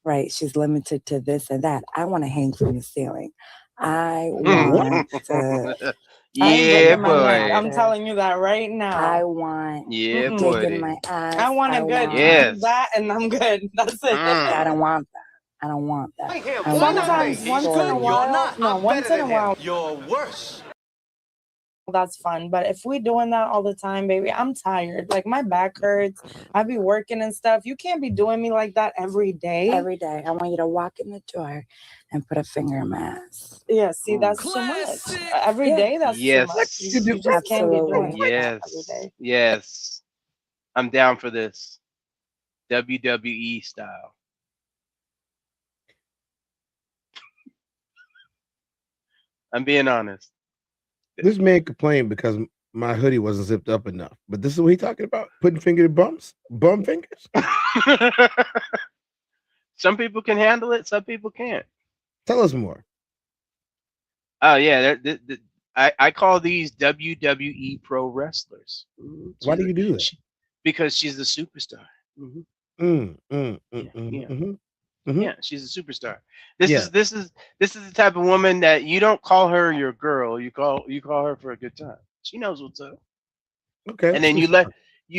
to this and that. I want to hang from the ceiling. I want to. Yeah, boy. I'm telling you that right now. I want. Yeah, boy. In my ass. I want a good that, and I'm good. That's it. I don't want that. I don't want that. Sometimes, once in a while. No, once in a while. You're worse. That's fun. But if we're doing that all the time, baby, I'm tired. Like my back hurts. I be working and stuff. You can't be doing me like that every day. Every day. I want you to walk in the door and put a finger in my ass. Yeah, see, that's too much. Every day, that's too much. You just can't be doing that every day. Yes. I'm down for this. WWE style. I'm being honest. This man complained because my hoodie wasn't zipped up enough. But this is what he's talking about? Putting finger to bumps? Bum fingers? Some people can handle it. Some people can't. Tell us more. Oh, yeah. I call these WWE pro wrestlers. Why do you do that? Because she's the superstar. Yeah, she's a superstar. This is the type of woman that you don't call her your girl. You call her for a good time. She knows what's up. Okay. And then you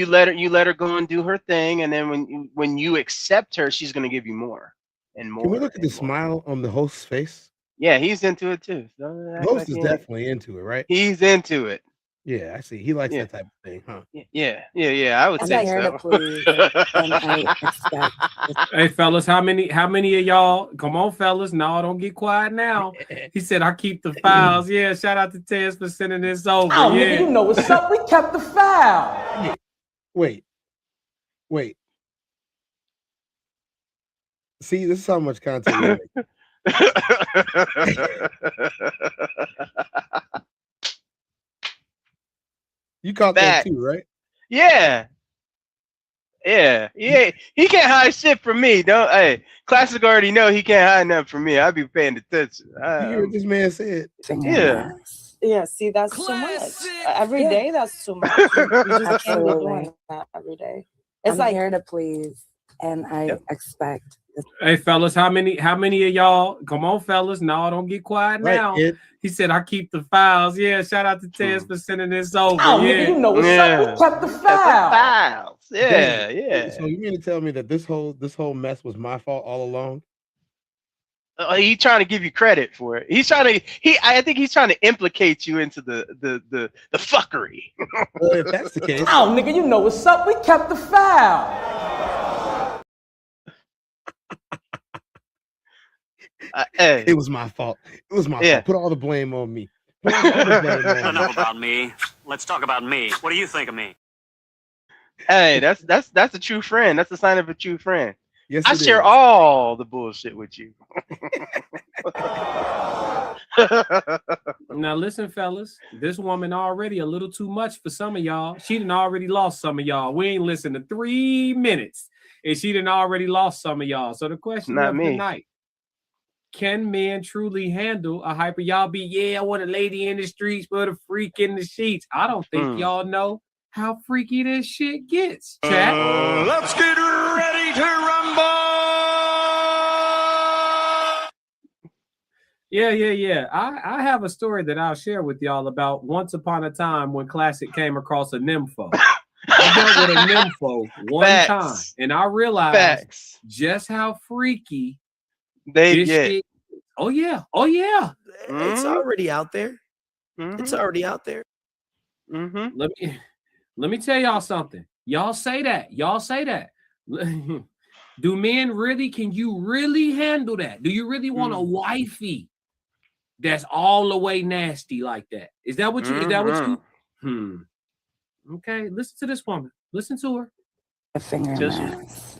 let her go and do her thing. And then when you accept her, she's gonna give you more and more. Can we look at the smile on the host's face? Yeah, he's into it too. The host is definitely into it, right? He's into it. Yeah, I see. He likes that type of thing, huh? Yeah. I would say so. Hey, fellas, how many of y'all? Come on, fellas. No, don't get quiet now. He said, I keep the files. Yeah, shout out to Tez for sending this over. Oh, yeah. You know what's up. We kept the file. Wait. See, this is how much content we make. You caught that too, right? Yeah. He can't hide shit from me. Hey, Classic already know he can't hide nothing from me. I be paying attention. You hear what this man said? Yeah, see, that's too much. Every day, that's too much. You just can't be doing that every day. I'm here to please, and I expect Hey fellas, how many of y'all? Come on, fellas. No, don't get quiet Right, now. kid. He said I keep the files. Yeah, shout out to Tez for sending this over. Oh, yeah. nigga, you know what's up. We kept the file. Yeah, Damn. yeah. So you mean to tell me that this whole mess was my fault all along? He's trying to give you credit for it. I think he's trying to implicate you into the fuckery. Well, if that's the case, Oh, nigga, you know what's up. We kept the file. Hey. it was my fault. It was my Yeah. fault. Put all the blame on me. Put all the blame on me. Enough about me. Let's talk about me. What do you think of me? Hey, that's a true friend. That's a sign of a true friend. Yes, I it share is. all the bullshit with you. Now listen, fellas, this woman already a little too much for some of y'all. She done already lost some of y'all. We ain't listened to 3 minutes, and she done already lost some of y'all. So the question Not of me. the night: can men truly handle a hyper? Y'all be, yeah, I want a lady in the streets, but a freak in the sheets. I don't think y'all know how freaky this shit gets. Chat. Let's get ready to rumble. Yeah. I have a story that I'll share with y'all about once upon a time when Classic came across a nympho. I dealt with a nympho one time, and I realized just how freaky they this get. shit. Oh yeah. It's already out there. It's already out there. Let me tell y'all something. Y'all say that. Do men really? Can you really handle that? Do you really want a wifey that's all the way nasty like that? Is that what you? Is that what you? Okay. Listen to this woman. Listen to her.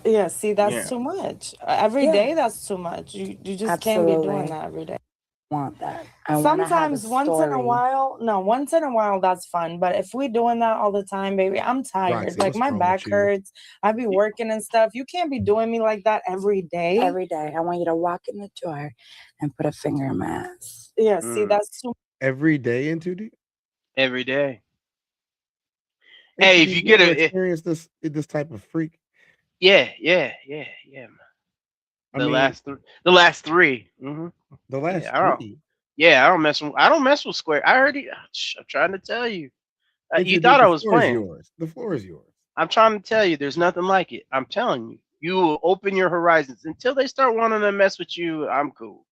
Yeah, see, that's too much. Every day, that's too much. You just can't be doing that every day. Want that. Sometimes once in a while that's fun, but if we're doing that all the time, baby, I'm tired. Roxy, like what's my wrong back with you? hurts. I be working and stuff. You can't be doing me like that every day. Every day. I want you to walk in the door and put a finger in my ass. Yeah, see, that's too Every day in 2D? Every day. Hey, if you get experience this type of freak. Yeah, man. The last three. The last three. I don't mess with square. I already. I'm trying to tell you. You Dude, thought the I was floor is playing. yours. The floor is yours. I'm trying to tell you, there's nothing like it. I'm telling you. You will open your horizons until they start wanting to mess with you. I'm cool,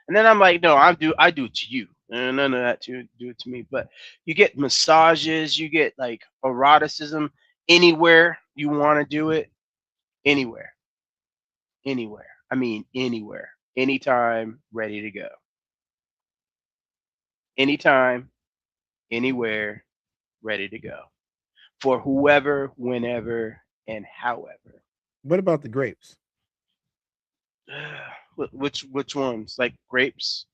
and then I'm like, no, I do it to you, and none of that to do it to me. But you get massages, you get like eroticism anywhere you want to do it, anywhere. I mean, anywhere, anytime, ready to go. Anytime, anywhere, ready to go. For whoever, whenever, and however. What about the grapes? Which ones? Like grapes?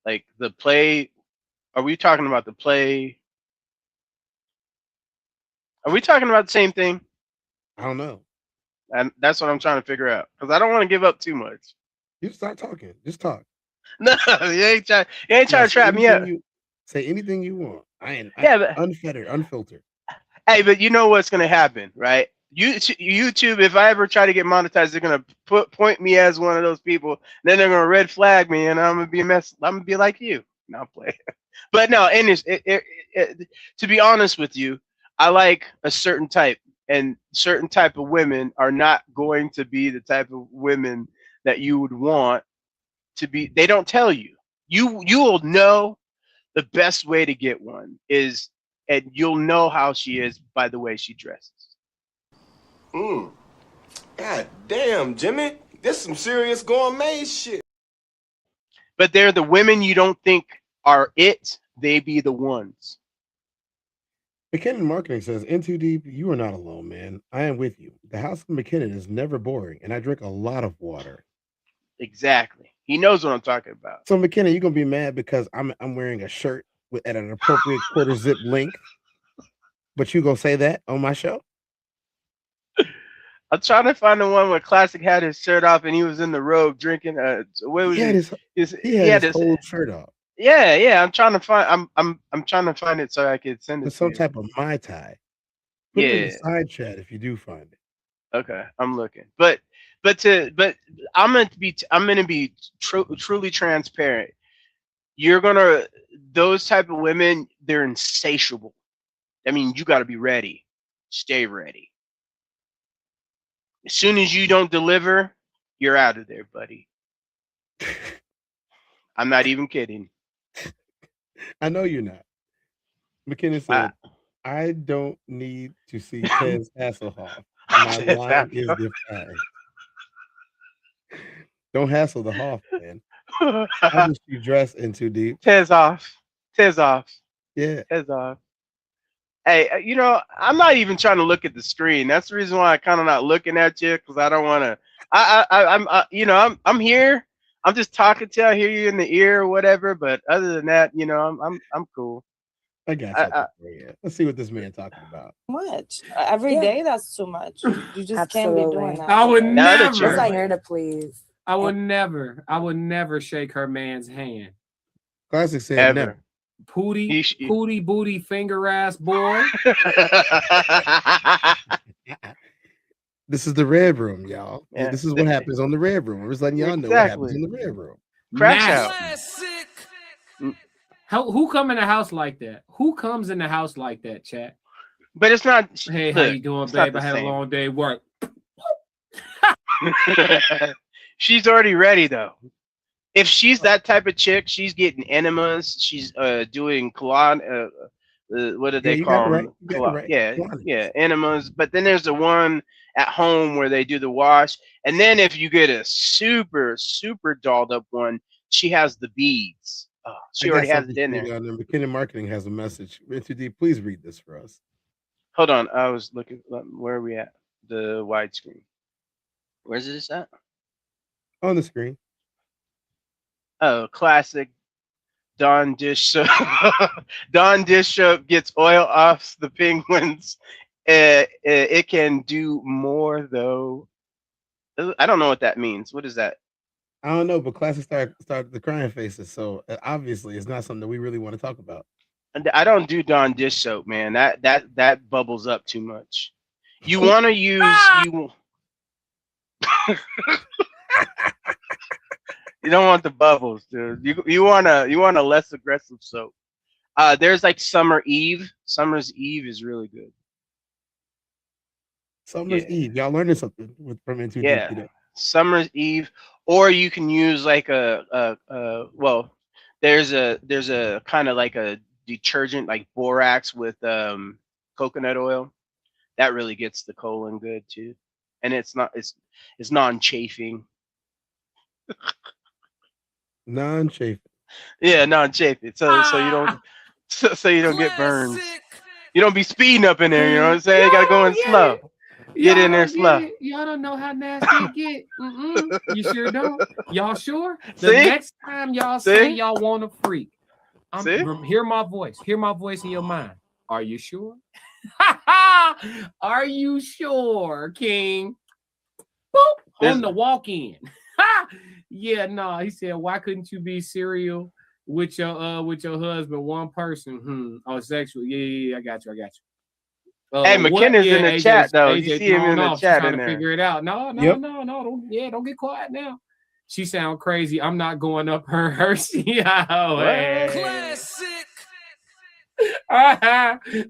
Like the play? Are we talking about the play? Are we talking about the same thing? I don't know. And that's what I'm trying to figure out because I don't want to give up too much. You start talking. Just talk. No, you ain't trying to trap me up. Say anything you want. But unfettered, unfiltered. Hey, but you know what's gonna happen, right? YouTube, if I ever try to get monetized, they're gonna point me as one of those people. Then they're gonna red flag me, and I'm gonna be a mess. I'm gonna be like you. Now play. But no, and to be honest with you, I like a certain type, and certain type of women are not going to be the type of women that you would want to be. They don't tell you. You will know the best way to get one is, and you'll know how she is by the way she dresses. God damn, Jimmy. This some serious gourmet shit. But they're the women you don't think are it. They be the ones. McKinnon Marketing says, in too deep, you are not alone, man. I am with you. The house of McKinnon is never boring, and I drink a lot of water. Exactly. He knows what I'm talking about. So McKinnon, you're gonna be mad because I'm wearing a shirt at an appropriate quarter zip length, but you gonna say that on my show? I'm trying to find the one where Classic had his shirt off and he was in the robe drinking. What was he had his whole shirt off. Yeah. I'm trying to find. I'm trying to find it so I could send it. With some type of Mai Tai. Put it in the side chat if you do find it. Okay, I'm looking. But but I'm gonna be truly transparent. Those type of women, they're insatiable. I mean, you got to be ready. Stay ready. As soon as you don't deliver, you're out of there, buddy. I'm not even kidding. I know you're not. McKinnon said, I don't need to see Tez Hasselhoff. My line is defined. Don't hassle the Hoff, man. How does she dress in too deep? Tez off. Yeah. Tez off. Hey, I'm not even trying to look at the screen. That's the reason why I kind of not looking at you, because I don't want to. I'm here. I'm just talking to you. I hear you in the ear or whatever. But other than that, I'm cool. I got you. Let's see what this man talking about. Much every day. That's too much. You just can't be doing that. I would never. I'm here to please. I would never shake her man's hand. Classic said never. Pooty booty finger ass boy. This is the red room, y'all. Yeah. This is what happens on the red room. We're just letting y'all know what happens in the red room. Crash out. Who come in the house like that? Who comes in the house like that, chat? But it's not. Hey, how you doing, babe? I had a long day at work. She's already ready though. If she's that type of chick, she's getting enemas. She's doing colon. What do they call them? Right. Yeah, enemas. But then there's the one at home where they do the wash. And then if you get a super dolled up one, she has the beads. Oh, she already has it in there. McKinnon Marketing has a message. Mr. D, please read this for us. Hold on, I was looking. Where are we at? The widescreen. Where's this at? On the screen. Oh, classic. Dawn dish soap. Dawn dish soap gets oil off the penguins. It can do more though. I don't know what that means. What is that? I don't know, but Classic started the crying faces, so obviously it's not something that we really want to talk about. And I don't do Dawn dish soap, man. That bubbles up too much. You want to use you. You don't want the bubbles, dude. You want a less aggressive soap. There's like Summer Eve. Summer's Eve is really good. Summer's Eve. Y'all learning something from Into Deep today. Summer's Eve, or you can use like there's a kind of like a detergent like borax with coconut oil. That really gets the colon good too, and it's non-chafing. Non-chafing. Yeah, non-chafing. So you don't get burns. You don't be speeding up in there. You know what I'm saying? You gotta go in slow. Get in there slow. Y'all don't know how nasty it get. You sure don't. Y'all sure? The next time y'all say y'all want a freak, hear my voice. Hear my voice in your mind. Are you sure? Are you sure, King? Boop, on the walk-in. Yeah, no. He said, why couldn't you be serial with your husband, one person? Oh, sexual. Yeah, I got you. Hey, McKinnon's in the chat though. You see him in the chat trying in to there. figure it out. No. Don't get quiet now. She sound crazy. I'm not going up her Hershey Highway. Classic.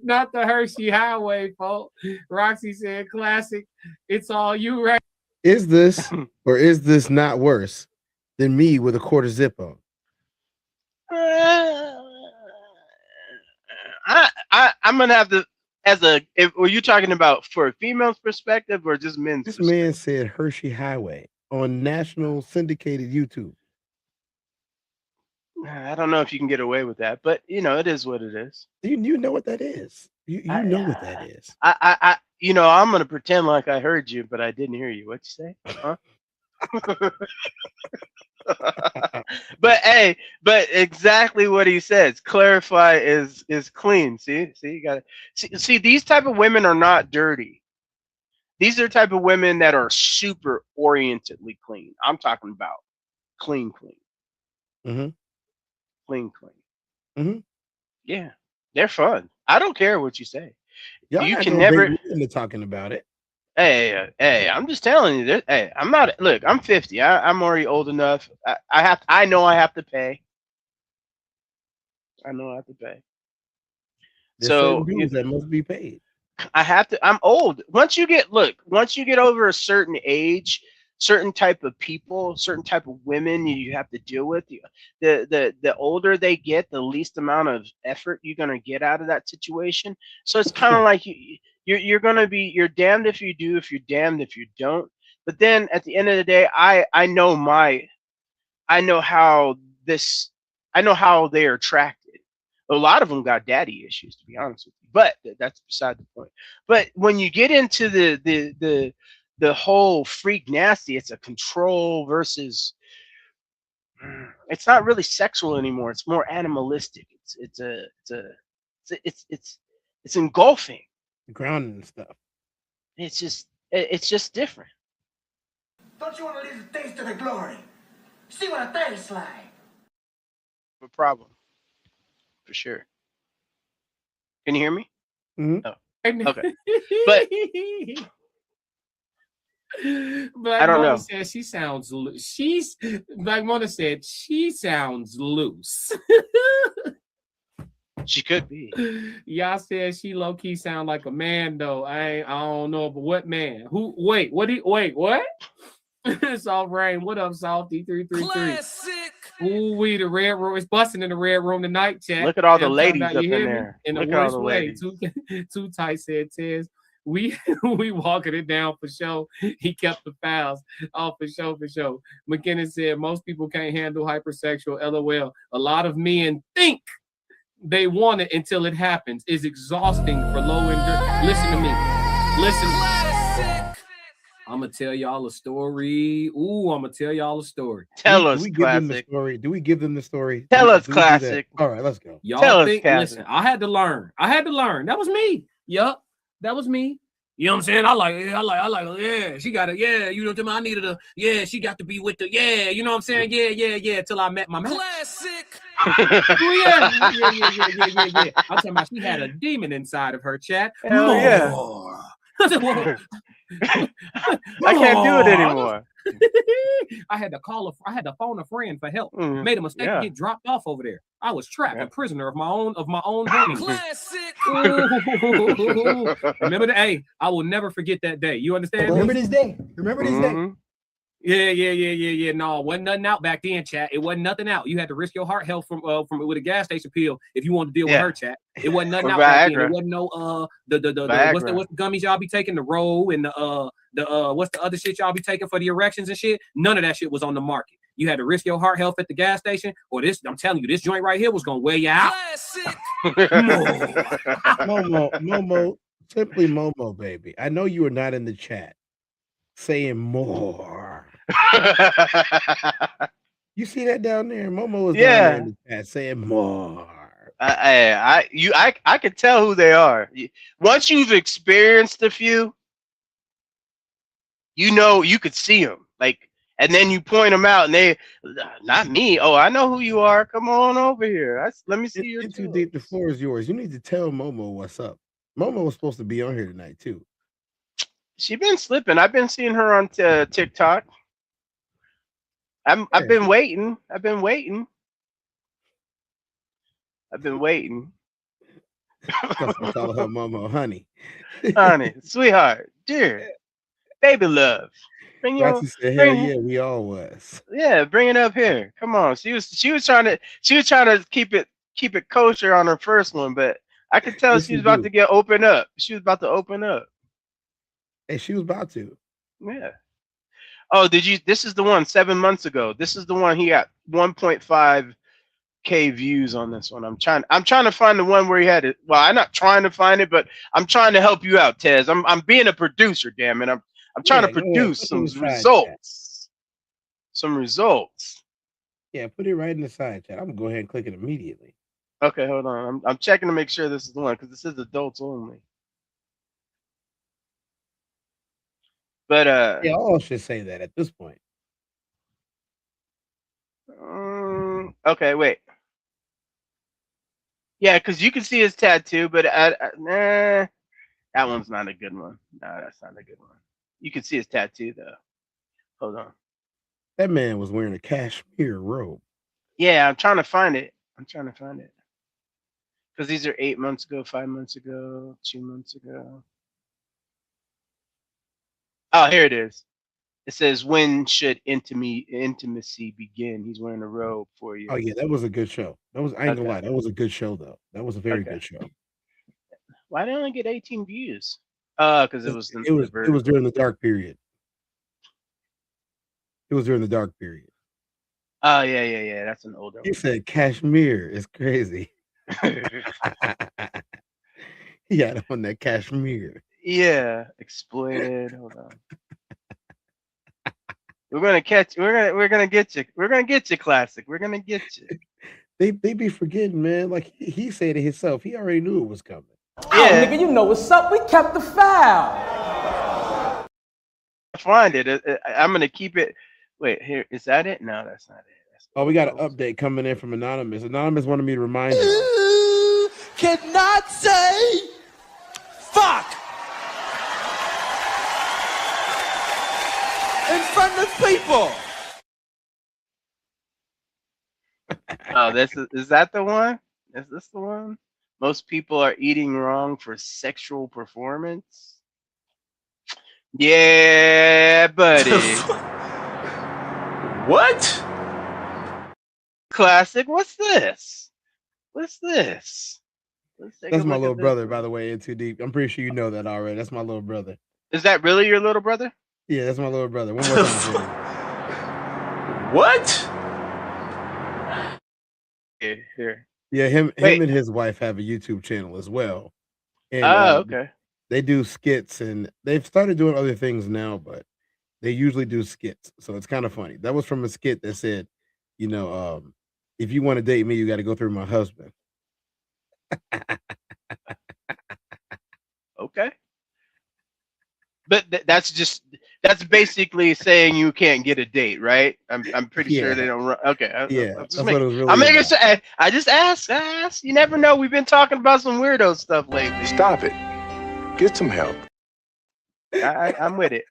Not the Hershey Highway, folks. Roxy said, classic. It's all you, right? Is this or is this not worse than me with a quarter zip on? I'm gonna have to. Were you talking about for a female's perspective or just men's? This man said Hershey Highway on national syndicated YouTube. I don't know if you can get away with that, but it is what it is. You know what that is. You know what that is. I'm gonna pretend like I heard you, but I didn't hear you. What'd you say? Huh? but exactly what he says. Clarify is clean. See, you got to see. These type of women are not dirty. These are type of women that are super orientedly clean. I'm talking about clean. Mm-hmm. Clean. Mm-hmm. Yeah, they're fun. I don't care what you say. Y'all you got can no never into talking about it. Hey, I'm just telling you this. Hey, I'm not. Look, I'm 50. I'm already old enough. I know I have to pay. I know I have to pay. There's certain dues that must be paid. I have to. I'm old. Once you get over a certain age, certain type of people, certain type of women you have to deal with. The older they get, the least amount of effort you're gonna get out of that situation. So it's kind of like you're gonna be you're damned if you do, if you're damned if you don't. But then at the end of the day, I know how this I know how they're attracted. A lot of them got daddy issues, to be honest with you. But that's beside the point. But when you get into the whole freak nasty, it's a control versus. It's not really sexual anymore. It's more animalistic. It's engulfing. Grounding and stuff. It's just different. Don't you want to leave the taste of the glory? See what a tastes like. No problem. For sure. Can you hear me? Mm-hmm. Oh, okay. But Black I don't Mona know. said she sounds loose. Black Mona said she sounds loose. She could be. Y'all said she low key sound like a man though. I don't know, but what man? Who? Wait, what? Soft Rain, what up, Softy 333? Ooh, the red room is busting in the red room tonight, chat. Look at all the I'm ladies out, up you hear in me? there. In the Look at all worst the way. ladies. Too tight, said Tez. We walking it down for sure. He kept the files. Oh, for sure. McKinnon said most people can't handle hypersexual. LOL. A lot of men think they want it until it happens. It's exhausting for low endurance. Listen to me. I'm gonna tell y'all a story. I'm gonna tell y'all a story. Tell us, do we give classic. them the story? Do we give them the story? Tell us, do we do classic. All right, let's go. Y'all Tell us, think? classic. Listen, I had to learn. That was me. Yup, that was me. You know what I'm saying? I like, yeah, she got it. Yeah, you know what I'm saying? I needed a, yeah, she got to be with the, yeah, you know what I'm saying? Yeah, till I met my man. Classic. Yeah. I'm talking about she had a demon inside of her, chat. Hell yeah. I can't do it anymore. I had to phone a friend for help. Made a mistake to get dropped off over there. I was trapped, a prisoner of my own horny. Classic. Remember that? Hey, I will never forget that day. You understand? Remember this day. Yeah. No, wasn't nothing out back then, chat. It wasn't nothing out. You had to risk your heart health from with a gas station pill if you wanted to deal with her, chat. It wasn't nothing out back then. It wasn't no what's the gummies y'all be taking, the roll and the what's the other shit y'all be taking for the erections and shit? None of that shit was on the market. You had to risk your heart health at the gas station, or this. I'm telling you, this joint right here was gonna wear you out. Momo, simply Momo, baby. I know you are not in the chat saying more. You see that down there? Momo is down there in the chat saying more. I can tell who they are. Once you've experienced a few, you know, you could see them. Like, and then you point them out, and they, not me. Oh, I know who you are. Come on over here. Let me see your. Too deep. The floor is yours. You need to tell Momo what's up. Momo was supposed to be on here tonight too. She been slipping. I've been seeing her on TikTok. I've been waiting. Call her Momo, honey, sweetheart, dear, baby love. Bring said, hell yeah, we all was. Yeah, bring it up here. Come on. She was trying to keep it kosher on her first one, but I could tell she was about to open up. She was about to open up. Hey, she was about to. Yeah. Oh, this is the one 7 months ago. This is the one he got 1.5K views on this one. I'm trying to find the one where he had it. Well, I'm not trying to find it, but I'm trying to help you out, Tez. I'm being a producer, damn it. I'm trying to produce some results. Some results. Yeah, put it right in the side chat. I'm gonna go ahead and click it immediately. Okay, hold on. I'm checking to make sure this is the one because this is adults only. But yeah, all should say that at this point. Okay, wait. Yeah, because you can see his tattoo, but nah. That one's not a good one. No, that's not a good one. You can see his tattoo though. Hold on. That man was wearing a cashmere robe. Yeah, I'm trying to find it. Because these are 8 months ago, 5 months ago, 2 months ago. Oh, here it is. It says, "When should intimacy begin?" He's wearing a robe for you. Oh yeah, that was a good show. That was I ain't gonna lie, that was a good show though. That was a very good show. Why did I only get 18 views? Because it was it was during the dark period. It was during the dark period. Oh yeah. That's an older one. He said cashmere is crazy. He had on that cashmere. Yeah, exploited. Hold on. We're gonna get you. We're gonna get you, classic. We're gonna get you. They be forgetting, man. Like he said it himself. He already knew it was coming. Yeah, nigga, you know what's up. We kept the foul. Find it. I'm gonna keep it. Wait, here is that it? No, that's not it. Oh, we got an update coming in from Anonymous. Anonymous wanted me to remind you. Cannot say fuck in front of people. Oh, is that the one? Is this the one? Most people are eating wrong for sexual performance. Yeah, buddy. What? Classic. What's this? What's this? That's my little brother, by the way, in Too Deep. I'm pretty sure you know that already. That's my little brother. Is that really your little brother? Yeah, that's my little brother. One more time. What? Here. Yeah, him and his wife have a YouTube channel as well. And, okay. They do skits, and they've started doing other things now, but they usually do skits. So it's kind of funny. That was from a skit that said, if you want to date me, you got to go through my husband. Okay. But that's basically saying you can't get a date, right? I'm pretty sure they don't run. Okay. That's what it was really I'm making sure. I just asked. You never know. We've been talking about some weirdo stuff lately. Stop it. Get some help. I'm with it.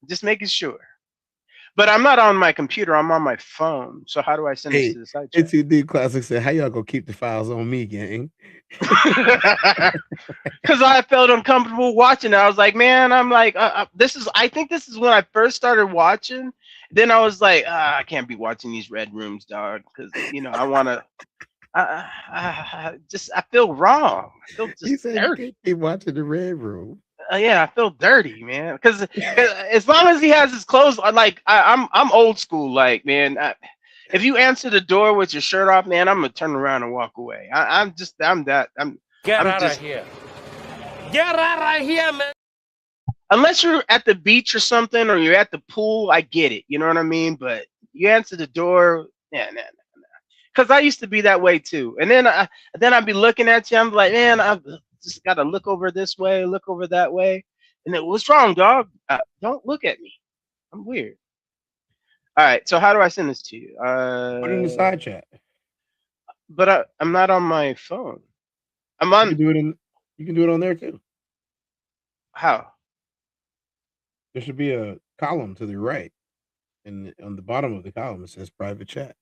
Just making sure. But I'm not on my computer. I'm on my phone. So how do I send this to the side chat? It's Too Deep Classic said, "How y'all gonna keep the files on me, gang?" Because I felt uncomfortable watching it. I was like, man, I think this is when I first started watching. Then I was like, I can't be watching these red rooms, dog. Because I want to. I feel wrong. I feel just dirty. Keep watching the red room. Yeah, I feel dirty, man. Because as long as he has his clothes, I'm old school. Like, man, if you answer the door with your shirt off, man, I'm gonna turn around and walk away. Get out of here. Get out of here, man. Unless you're at the beach or something, or you're at the pool, I get it. You know what I mean? But you answer the door, nah. Because I used to be that way too. And then I'd be looking at you. I'm like, man, I've just got to look over this way, look over that way. And then, what's wrong, dog? Don't look at me. I'm weird. All right. So how do I send this to you? Put it in the side chat. But I'm not on my phone. I'm on. You can do it on there too. How? There should be a column to the right, and on the bottom of the column it says private chat.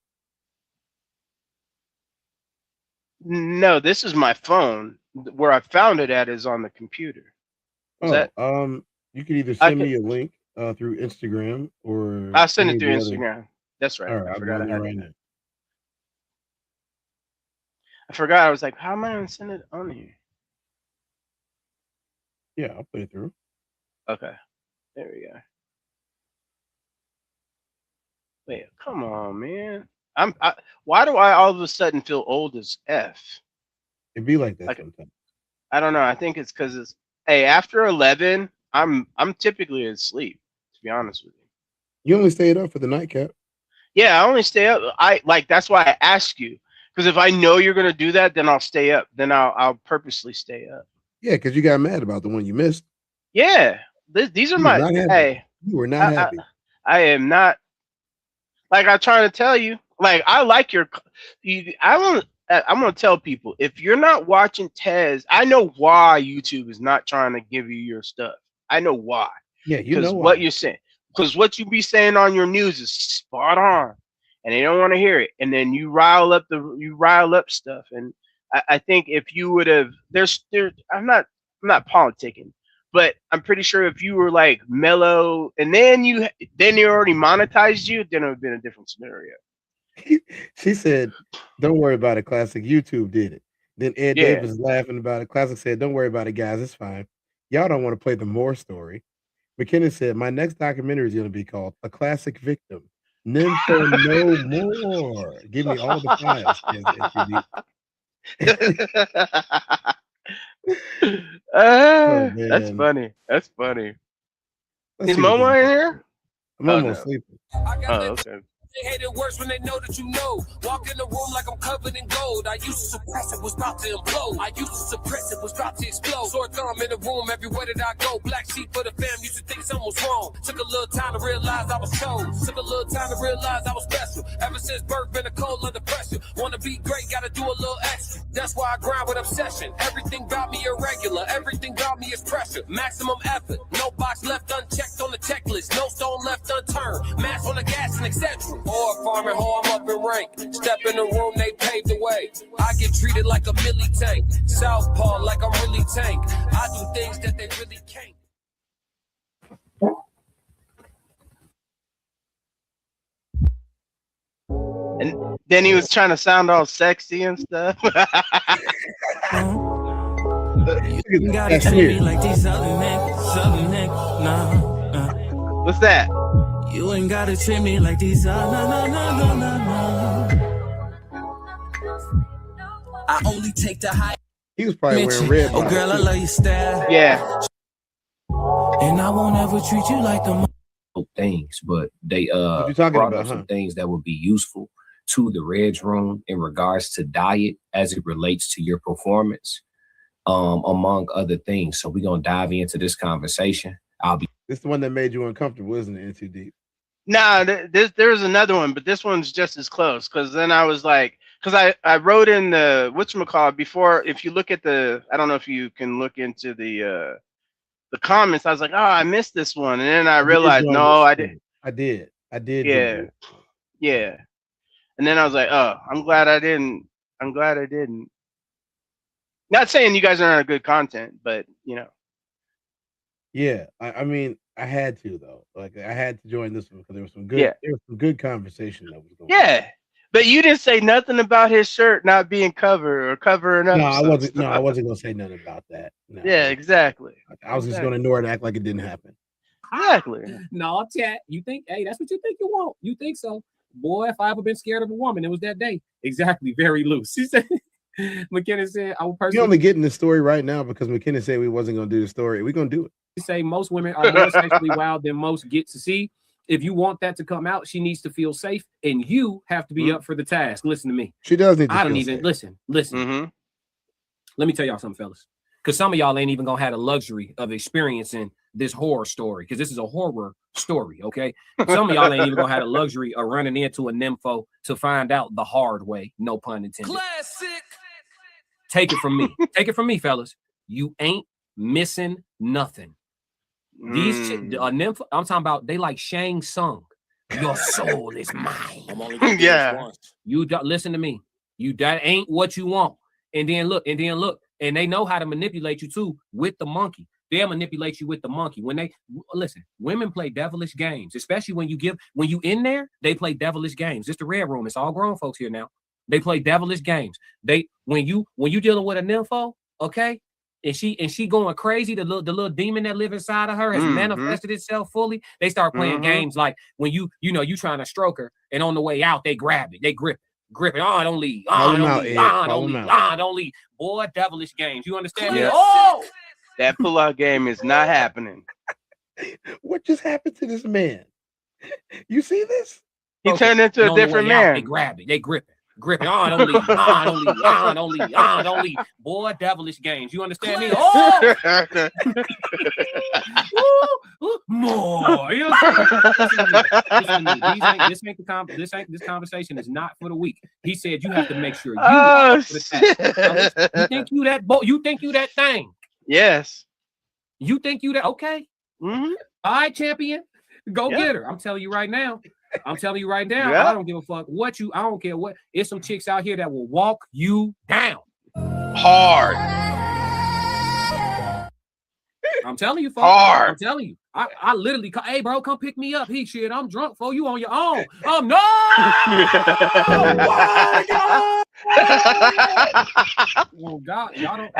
No, this is my phone. Where I found it at is on the computer. You can either send me a link through Instagram, or I'll send it through Instagram. That's right. All right, I forgot I had right now. I forgot. I was like, how am I going to send it on here? Yeah, I'll put it through. Okay. There we go. Wait, come on, man. Why do I all of a sudden feel old as F? It'd be like that sometimes. I don't know. I think it's because after 11, I'm typically asleep, to be honest with you. You only stayed up for the nightcap. Yeah, I only stay up. That's why I ask you. Because if I know you're gonna do that, then I'll stay up. Then I'll purposely stay up. Yeah, because you got mad about the one you missed. Yeah. These are my you were not happy. I am not. Like I'm trying to tell you. Like I like I I'm gonna tell people, if you're not watching Tez, I know why YouTube is not trying to give you your stuff. I know why. Yeah, you know Because why. what you're saying, because what you be saying on your news is spot on, and they don't want to hear it. And then you rile up stuff. And I think if you would have, I'm not politicking, but I'm pretty sure if you were like mellow, and then they already monetized you, then it would have been a different scenario. She said, "Don't worry about it, Classic. YouTube did it." Then Ed Davis is laughing about it. Classic said, "Don't worry about it, guys. It's fine. Y'all don't want to play the Moore story." McKinnon said, "My next documentary is going to be called A Classic Victim. Nympho no more. Give me all the files." That's funny. That's funny. Let's Is Momo in here? Momo's sleeping. Oh, okay. They hate it worse when they know that you know. Walk in the room like I'm covered in gold. I used to suppress it, was about to implode. I used to suppress it, was about to explode. Sore thumb in the room everywhere that I go. Black sheep for the fam, used to think something was wrong. Took a little time to realize I was chose. Took a little time to realize I was special. Ever since birth, been a cold under pressure. Wanna be great, gotta do a little extra. That's why I grind with obsession. Everything about me irregular. Everything about me is pressure. Maximum effort. No box left unchecked on the checklist. No stone left unturned. Mass on the gas and etc. Or farming, ho, I'm up in rank. Step in the room, they paved the way. I get treated like a milli tank. Southpaw like I'm really tank. I do things that they really can't. And then he was trying to sound all sexy and stuff. Gotta treat me like these other niggas, What's that? You ain't gotta treat me like these I only take the high. He was probably wearing red. Oh girl, I love your style. Yeah. And I won't ever treat you like the things, but they what you talking brought about, up some things that would be useful to the Reg Room in regards to diet as it relates to your performance, among other things. So we're gonna dive into this conversation. This the one that made you uncomfortable, isn't it? In too deep. Nah, there's another one, but this one's just as close. Because then I was like, because I wrote in the whatchamacallit before. If you look at I don't know if you can look into the comments. I was like, oh, I missed this one, and then I realized, no, I did. I did. Yeah. And then I was like, oh, I'm glad I didn't. Not saying you guys are not good content, but you know. Yeah, I mean, I had to though. Like, I had to join this one because there was some good. Yeah. There was some good conversation that was going. Yeah, but you didn't say nothing about his shirt not being covered or covering up. No, I wasn't. No, I wasn't gonna say nothing about that. No. Yeah, exactly. I was just gonna ignore it and act like it didn't happen. Exactly. No, chat. You think, hey, that's what you think you want. You think so. Boy, if I ever been scared of a woman, it was that day. Exactly. Very loose. She said, McKinnon said, I will personally. You're only getting the story right now because McKinnon said we wasn't gonna do the story. We're gonna do it. Say most women are more sexually wild than most get to see. If you want that to come out, she needs to feel safe, and you have to be up for the task. Listen to me. She does need to I don't feel even safe. listen. Let me tell y'all something, fellas. Because some of y'all ain't even gonna have the luxury of experiencing this horror story, because this is a horror story, okay? Some of y'all ain't even gonna have the luxury of running into a nympho to find out the hard way, no pun intended. Classic. Take it from me. Take it from me, fellas. You ain't missing nothing. These nympho, I'm talking about, they like Shang Tsung. Your soul is mine. I'm only gonna do this once. You don't listen to me. That ain't what you want. And then look, and they know how to manipulate you too with the monkey. They'll manipulate you with the monkey. When they listen, women play devilish games, especially when you in there, they play devilish games. It's the Red Room. It's all grown folks here now. They play devilish games. When you dealing with a nympho, okay, and she going crazy, the little demon that live inside of her has manifested itself fully. They start playing games like when you trying to stroke her, and on the way out they grab it, they grip it. Oh, don't leave. Don't leave. Boy, devilish games. You understand me? Yeah. Oh, that pull-out game is not happening. What just happened to this man? You see this? He turned into a different man. They grab it. They grip it. Gripping. Don't leave. Don't leave. Boy, devilish games. You understand me? Oh! More. You know this conversation is not for the weak. He said you have to make sure you are for the you think you that you think you that thing. Yes. You think you that okay? All right, champion. Go get her. I'm telling you right now. I don't give a fuck what you. I don't care what. It's some chicks out here that will walk you down hard. I'm telling you, folks. Hard. I'm telling you. I literally call, hey, bro, come pick me up. He shit. I'm drunk for you on your own. No. Oh God, y'all don't.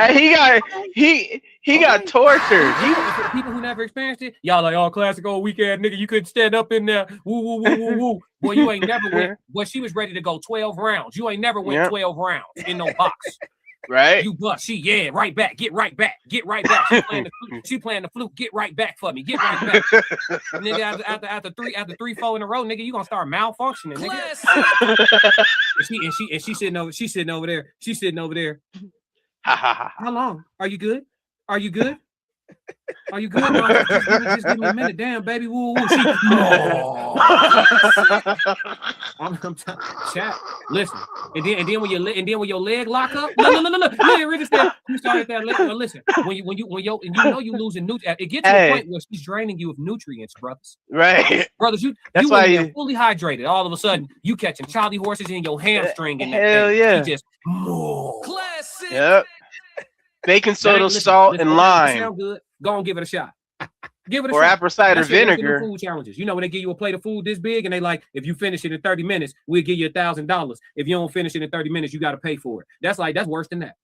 He got tortured. For the people who never experienced it, y'all like, oh, classic old weak ass nigga. You couldn't stand up in there. Woo. Boy, you ain't never went. Boy, she was ready to go 12 rounds. You ain't never went 12 rounds in no box. Right? You bust. Right back. Get right back. She playing the flute. Get right back for me. Get right back. Nigga, after 3-4 in a row, nigga, you gonna start malfunctioning, nigga. and she sitting over there. She's sitting over there. How long? Are you good? No, just give me a minute. Damn, baby. Woo. No. I'm chat. Listen. And then when your leg lock up, look. You started that leg. Listen, when you losing nutrients, it gets to the point where she's draining you of nutrients, brothers. Right. Brothers, that's why you're fully hydrated. All of a sudden, you catching Charlie horses in your hamstring and that hell thing. Yeah. She just classic. Yep. Baking soda, salt, and lime. Sound good. Go and give it a shot. Give it a or shot. apple cider vinegar. Food challenges. You know when they give you a plate of food this big and they like, if you finish it in 30 minutes, we'll give you $1,000. If you don't finish it in 30 minutes, you got to pay for it. That's worse than that.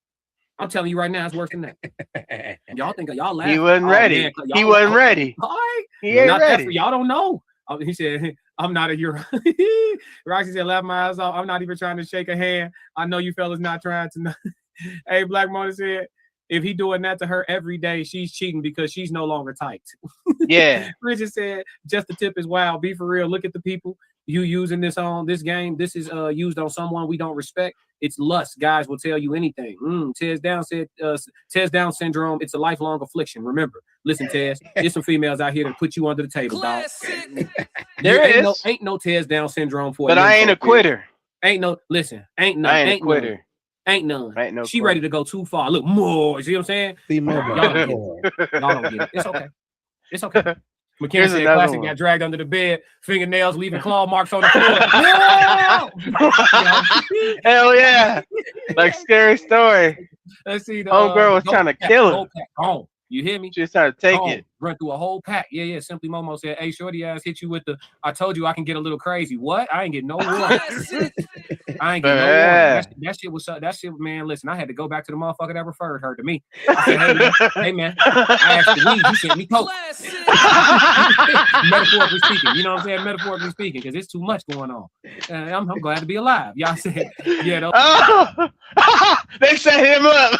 I'm telling you right now, it's worse than that. Y'all think y'all laugh. He wasn't ready. Man, he wasn't ready. All right. He ain't ready. Y'all don't know. He said, I'm not a Euro. Roxy said, laugh my ass off. I'm not even trying to shake a hand. I know you fellas not trying to know. Hey, Black Mona said, if he doing that to her every day, she's cheating because she's no longer tight. Yeah. Richard said, just the tip is wild. Be for real. Look at the people you using this on this game. This is used on someone we don't respect. It's lust. Guys will tell you anything. TezDown said, TezDown syndrome. It's a lifelong affliction. Remember, listen, Tez, there's some females out here that put you under the table, dog. There ain't no TezDown syndrome for but I ain't a quitter. Ain't no quitter. Ain't none. She ready to go too far. Look, more. See what I'm saying? Y'all don't get it. It's okay. It's okay. McKenna said classic got dragged under the bed, fingernails leaving claw marks on the floor. Hell yeah. Like scary story. Let's see. The homegirl was trying to kill him. You hear me? She was trying to take it. Run through a whole pack. Yeah. Simply Momo said, hey, shorty ass hit you with the, I told you I can get a little crazy. What? I ain't getting no warning. I ain't getting no warning. That shit was, that shit, man, listen, I had to go back to the motherfucker that referred her to me. I said, hey, man, I asked the weed, you sent me coke. Metaphorically speaking, you know what I'm saying? Metaphorically speaking, because it's too much going on. I'm glad to be alive. Y'all said, yeah. They set him up.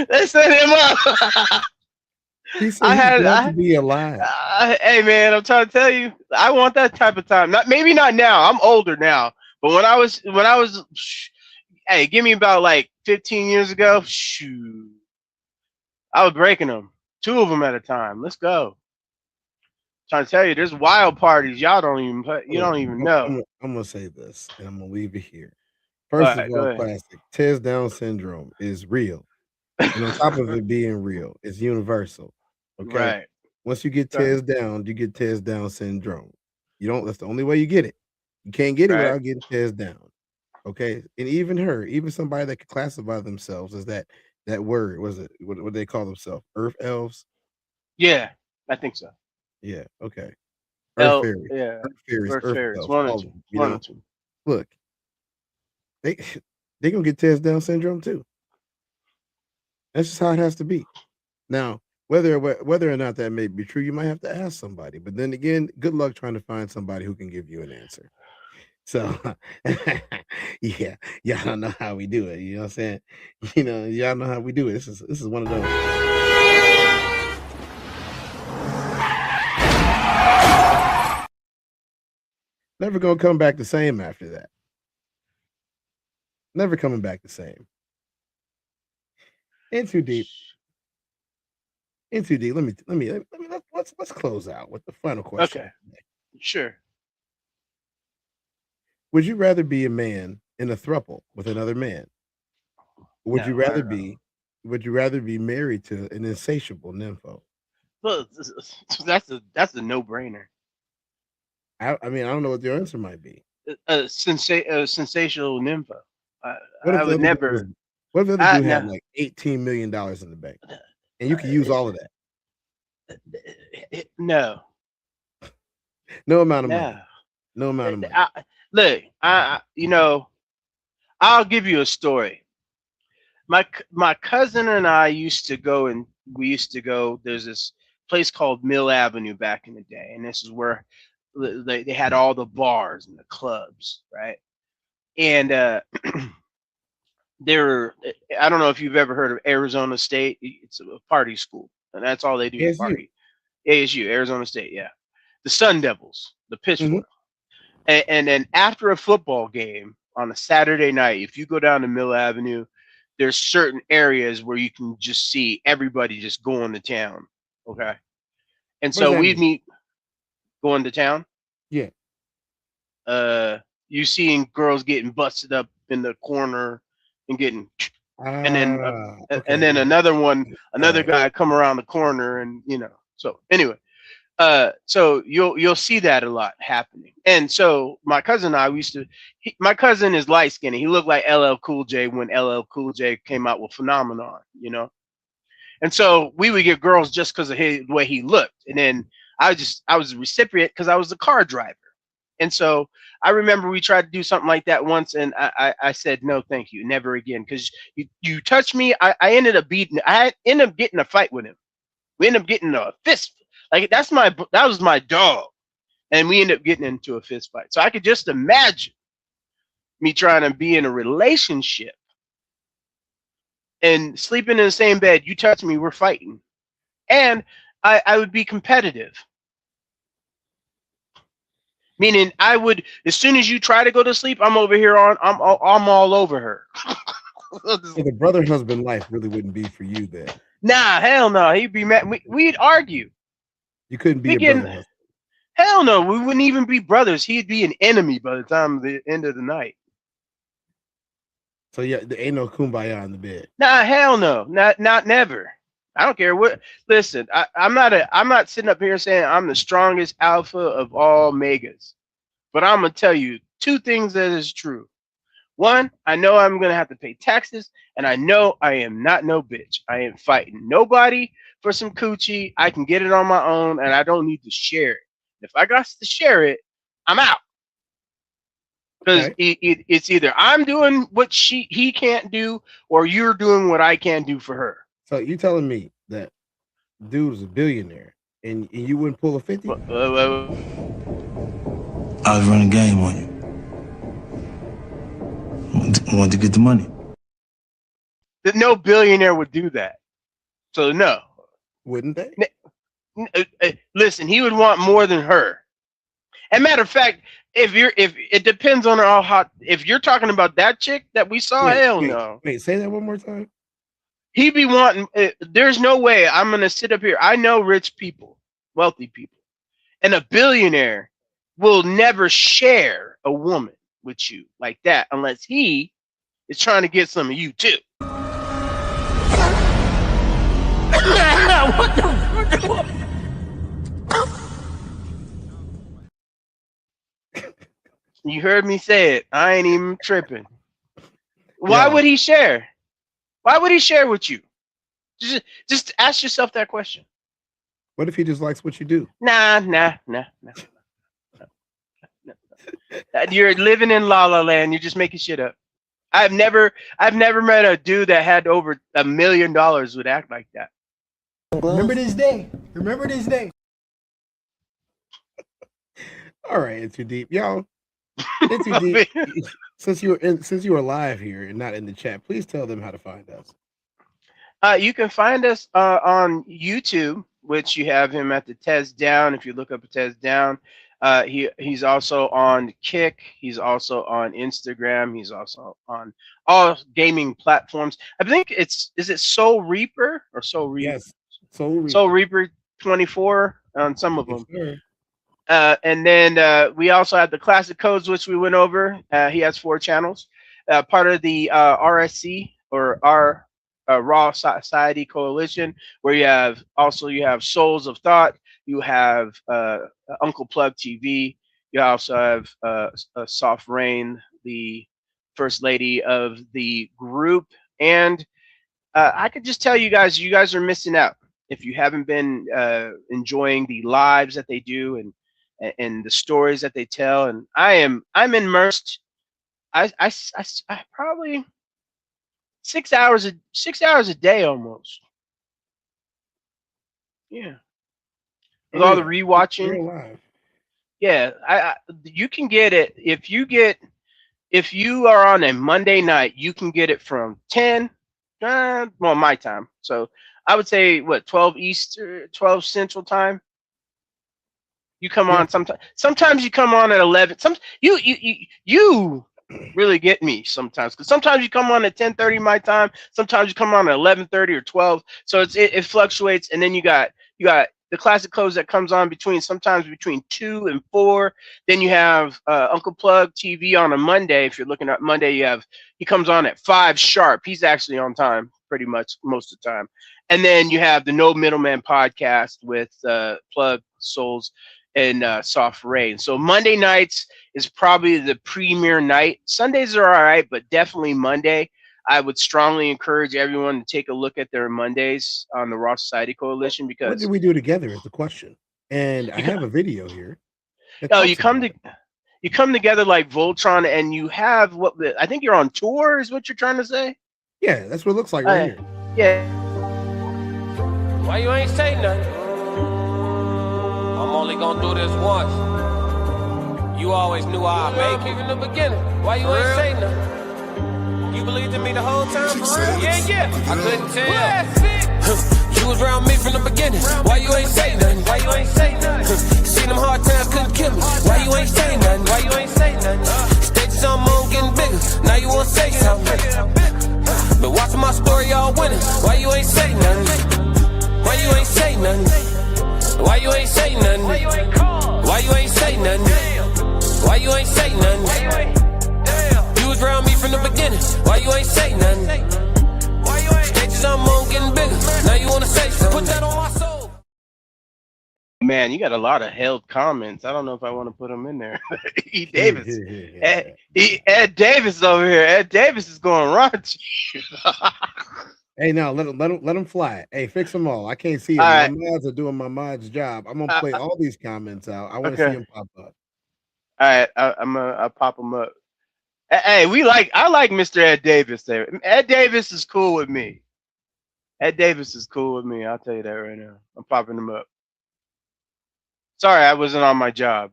They set him up. He said I had to be alive. Hey man, I'm trying to tell you, I want that type of time. Maybe not now. I'm older now, but when I was, hey, give me about like 15 years ago. Shoot, I was breaking them, 2 of them at a time. Let's go. Trying to tell you, there's wild parties y'all don't even know. I'm gonna say this, and I'm gonna leave it here. First of all, classic TezDown syndrome is real. And on top of it being real, it's universal. Okay. Right. Once you get TezDown, you get TezDown syndrome. You don't, that's the only way you get it. You can't get it without getting TezDown. Okay. And even somebody that could classify themselves as that word, was it what they call themselves? Earth elves? Yeah, I think so. Yeah, okay. Earth fairies. Yeah. Earth fairies. Elves, one or two. Look, they gonna get TezDown syndrome too. That's just how it has to be. Now, whether or not that may be true, you might have to ask somebody. But then again, good luck trying to find somebody who can give you an answer. So, yeah, y'all don't know how we do it. You know what I'm saying? You know, y'all know how we do it. This is one of those. Never gonna come back the same after that. Never coming back the same. In too deep. Let's close out with the final question. Okay. Sure. Would you rather be a man in a throuple with another man? Or would you rather be married to an insatiable nympho? Well, that's a no-brainer. I mean, I don't know what your answer might be. Sensational nympho. What if I would never. What if the other dude had like $18 million in the bank, and you could use all of that? No. No amount of money. No amount of money. Look, I'll give you a story. My cousin and I used to go, there's this place called Mill Avenue back in the day, and this is where they had all the bars and the clubs, right? And I don't know if you've ever heard of Arizona State. It's a party school, and that's all they do is party. ASU, Arizona State, yeah. The Sun Devils, the Pitchfork. And then after a football game on a Saturday night, if you go down to Mill Avenue, there's certain areas where you can just see everybody just going to town. Okay. And so we meet going to town. Yeah. You seeing girls getting busted up in the corner and getting, and then another guy come around the corner, and so anyway, so you'll see that a lot happening. And so my cousin and I my cousin is light skinned. He looked like LL Cool J when LL Cool J came out with Phenomenon, And so we would get girls just because of the way he looked. And then I was a recipient because I was the car driver. And so I remember we tried to do something like that once, and I said, no, thank you, never again. Because you touched me, I ended up getting a fight with him. We ended up getting a fist. Like that was my dog. And we ended up getting into a fist fight. So I could just imagine me trying to be in a relationship and sleeping in the same bed. You touch me, we're fighting. And I would be competitive. Meaning I would, as soon as you try to go to sleep, I'm over here I'm all over her. So the brother husband life really wouldn't be for you then. Nah, hell no. He'd be mad. We'd argue. You couldn't be a brother husband. Hell no. We wouldn't even be brothers. He'd be an enemy by the time the end of the night. So yeah, there ain't no kumbaya in the bed. Nah, hell no. Not never. I don't care what. Listen, I'm not sitting up here saying I'm the strongest alpha of all megas, but I'm gonna tell you two things that is true. One, I know I'm gonna have to pay taxes, and I know I am not no bitch. I ain't fighting nobody for some coochie. I can get it on my own, and I don't need to share it. If I got to share it, I'm out. Because it's either I'm doing what he can't do, or you're doing what I can't do for her. So you telling me that dude is a billionaire and you wouldn't pull a 50? I was running game on you. Wanted to get the money. No billionaire would do that. So no. Wouldn't they? Listen, he would want more than her. And matter of fact, if it depends on how hot. If you're talking about that chick that we saw, no. Wait, say that one more time. He'd be wanting. There's no way I'm gonna sit up here. I know rich people, wealthy people, and a billionaire will never share a woman with you like that unless he is trying to get some of you too. What the? You heard me say it. I ain't even tripping. Why would he share? Why would he share with you? Just ask yourself that question. What if he just likes what you do? Nah. You're living in La La Land. You're just making shit up. I've never met a dude that had over $1 million would act like that. Remember this day. Remember this day. All right, it's too deep, y'all. It's too deep. Since you are live here and not in the chat, please tell them how to find us. You can find us on YouTube, which you have him at the TezDown. If you look up TezDown, He's also on Kick. He's also on Instagram. He's also on all gaming platforms. I think is it Soul Reaper or Soul Reaper? Yes, Soul Reaper. Soul Reaper 24 on some of them. Sure. And then we also have the classic codes, which we went over. He has 4 channels. Part of the RSC or our Raw Society Coalition, where you have Souls of Thought. You have Uncle Plug TV. You also have Soft Rain, the first lady of the group. And I could just tell you guys are missing out if you haven't been enjoying the lives that they do and the stories that they tell. And I'm immersed. I probably 6 hours a day almost. Yeah. With all the rewatching. Yeah, you can get it if you are on a Monday night, you can get it from 10 my time. So I would say 12 Eastern, 12 Central time. You come on sometimes you come on at 11. You really get me sometimes, because sometimes you come on at 10:30 my time, sometimes you come on at 11:30 or 12. So it fluctuates, and then you got the classic codes that comes on sometimes between 2 and 4. Then you have Uncle Plug TV on a Monday. If you're looking at Monday, he comes on at 5 sharp. He's actually on time pretty much most of the time. And then you have the No Middleman podcast with Plug, Souls, and Soft Rain. So Monday nights is probably the premier night. Sundays are all right, but definitely Monday. I would strongly encourage everyone to take a look at their Mondays on the Raw Society Coalition, because what did we do together is the question. And I have a video here. Oh, you come together like Voltron, and you have I think you're on tour is what you're trying to say? Yeah, that's what it looks like right here. Yeah. Why you ain't say nothing? I'm only gonna do this once. You always knew I'd make it in the beginning. Why you ain't say nothing? You believed in me the whole time, for real? Yeah. I couldn't tell. You was around me from the beginning. Why you ain't say nothing? Why you ain't say nothing? Seen them hard times, couldn't kill me. Why you ain't say nothing? Why you ain't say nothing? Stages on moon getting bigger. Now you wanna say something. But watching my story, y'all winning. Why you ain't say nothing? Why you ain't say nothing? Why you ain't say nothing? Why you ain't call? Why you ain't say nothing? Why you ain't say nothing? You was around me from the beginning. Why you ain't say nothing? Why you ain't? Stages on moon getting bigger. Now you wanna say something. Put that on my soul. Man, you got a lot of held comments. I don't know if I want to put them in there. E. Davis. Ed Davis over here. Ed Davis is going raunchy. Hey, now let them fly. Hey, fix them all. I can't see them. Right. My mods are doing my mods job. I'm gonna play all these comments out. I want to see them pop up. All right, I'll pop them up. Hey, I like Mr. Ed Davis there. Ed Davis is cool with me. Ed Davis is cool with me. I'll tell you that right now. I'm popping them up. Sorry, I wasn't on my job.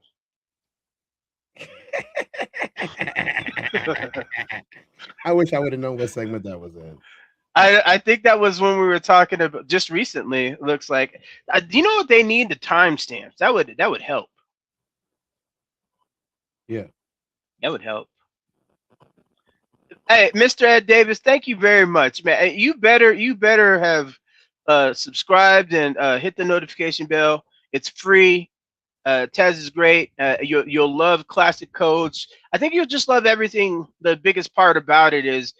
I wish I would have known what segment that was in. I think that was when we were talking about just recently. It looks like. Do you know what they need? The timestamps. That would help. Yeah, that would help. Hey, Mr. Ed Davis, thank you very much, man. You better have subscribed and hit the notification bell. It's free. Tez is great. You'll love classic codes. I think you'll just love everything. The biggest part about it is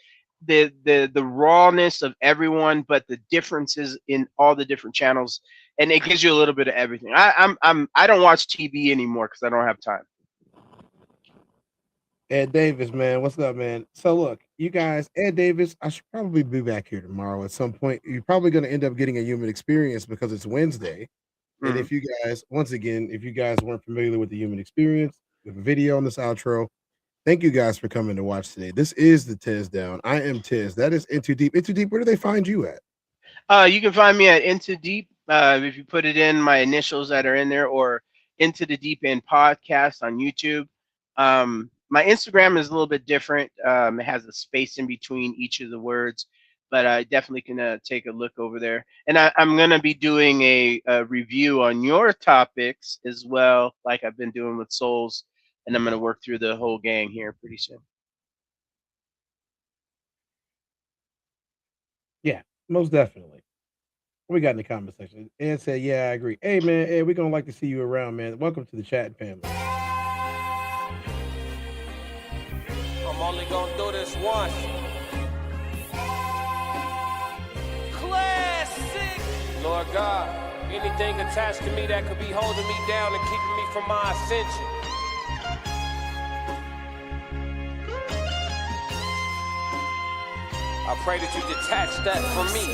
the rawness of everyone, but the differences in all the different channels, and it gives you a little bit of everything. I don't watch TV anymore because I don't have time. Ed Davis, man, what's up, man? So look, you guys, Ed Davis, I should probably be back here tomorrow at some point. You're probably going to end up getting a human experience because it's Wednesday. And if you guys, once again, if you guys weren't familiar with the human experience, we have a video on this outro. Thank you guys for coming to watch today. This is the TezDown. I am Tez. That is Into Deep. Into Deep, where do they find you at? You can find me at Into Deep. If you put it in my initials that are in there, or Into the Deep End Podcast on YouTube. My Instagram is a little bit different. It has a space in between each of the words. but I definitely can take a look over there. And I'm going to be doing a review on your topics as well, like I've been doing with Souls. And I'm going to work through the whole gang here pretty soon. Yeah, most definitely. What we got in the comment section? Ed said, yeah, I agree. Hey, man, Ed, we're going to like to see you around, man. Welcome to the chat family. I'm only going to do this once. Classic. Lord God, anything attached to me that could be holding me down and keeping me from my ascension. I pray that you detach that from me,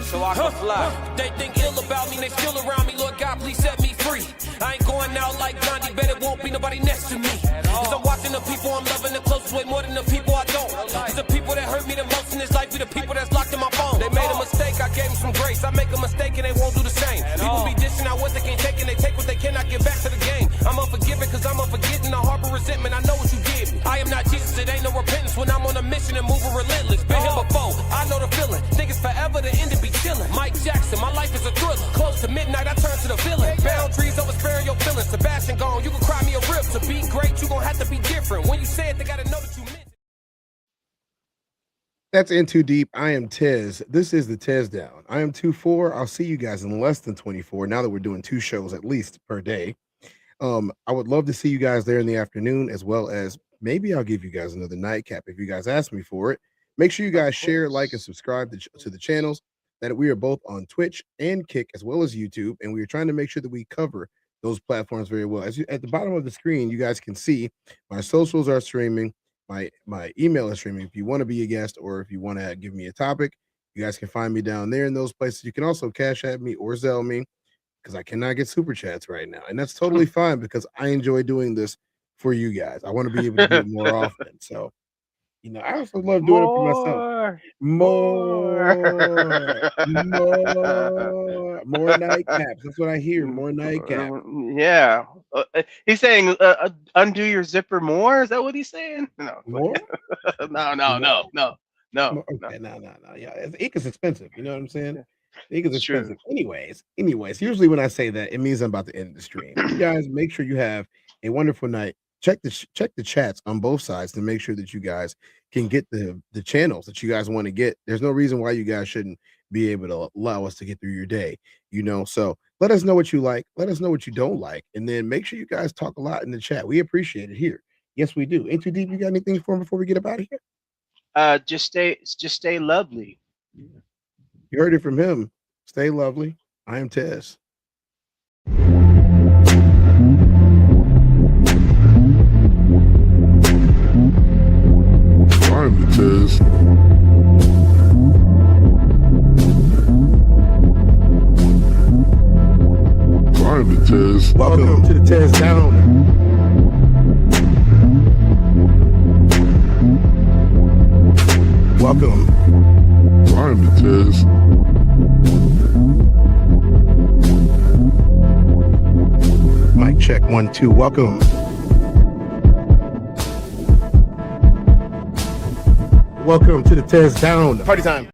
so I can fly. They think ill about me, they still around me. Lord God, please set me free. I ain't going out like Gandhi, bet it won't be nobody next to me. Cause I'm watching the people I'm loving the closest way more than the people I don't. Cause the people that hurt me the most in this life be the people that's locked in my phone. They made a mistake, I gave them some grace. I make a mistake and they won't do the same. People be dishing out what they can't take and they take what they cannot get back to the game. I'm unforgiving cause I'm unforgetting. I harbor resentment, I know what you did me. I am not Jesus, it ain't no repentance when I'm on a mission and moving relentless. Been here before, I know the feeling. Think it's forever, the end to be chilling. Mike Jackson, my life is a thriller. Close to midnight, I turn to the villain. Boundaries over sparing your feelings. Sebastian gone, you can cry me a rib. To be great, you gon' have to be different. When you say it, they gotta know that you meant it. That's In Too Deep. I am Tez. This is the TezDown. I am 2-4. I'll see you guys in less than 24 now that we're doing 2 shows at least per day. I would love to see you guys there in the afternoon, as well as maybe I'll give you guys another nightcap if you guys ask me for it. Make sure you guys share, like, and subscribe to the channels. That we are both on Twitch and Kick as well as YouTube, and we are trying to make sure that we cover those platforms very well. As you, at the bottom of the screen, you guys can see my socials are streaming, my email is streaming. If you want to be a guest or if you want to give me a topic, you guys can find me down there in those places. You can also Cash App me or Zelle me because I cannot get super chats right now, and that's totally fine because I enjoy doing this for you guys. I want to be able to do it more often. So, you know, I also love doing it for myself. More nightcaps. That's what I hear. More nightcaps. Yeah. He's saying undo your zipper more. Is that what he's saying? No. More? No. Okay, no. Yeah, ink is expensive. You know what I'm saying? Ink is expensive. Anyways, usually when I say that, it means I'm about to end the stream. You guys, make sure you have a wonderful night. Check the chats on both sides to make sure that you guys can get the channels that you guys want to get. There's no reason why you guys shouldn't be able to allow us to get through your day, you know. So let us know what you like, let us know what you don't like, and then make sure you guys talk a lot in the chat. We appreciate it here. Yes, we do. In Too Deep, you got anything for him before we get up out of here? Just stay lovely. You heard it from him. Stay lovely. I am Tez. I'm the Tez. I'm the Tez. Welcome to the TezDown. Welcome. I'm the Tez. Mic check 1 2. Welcome. Welcome to the TezDown. Party time.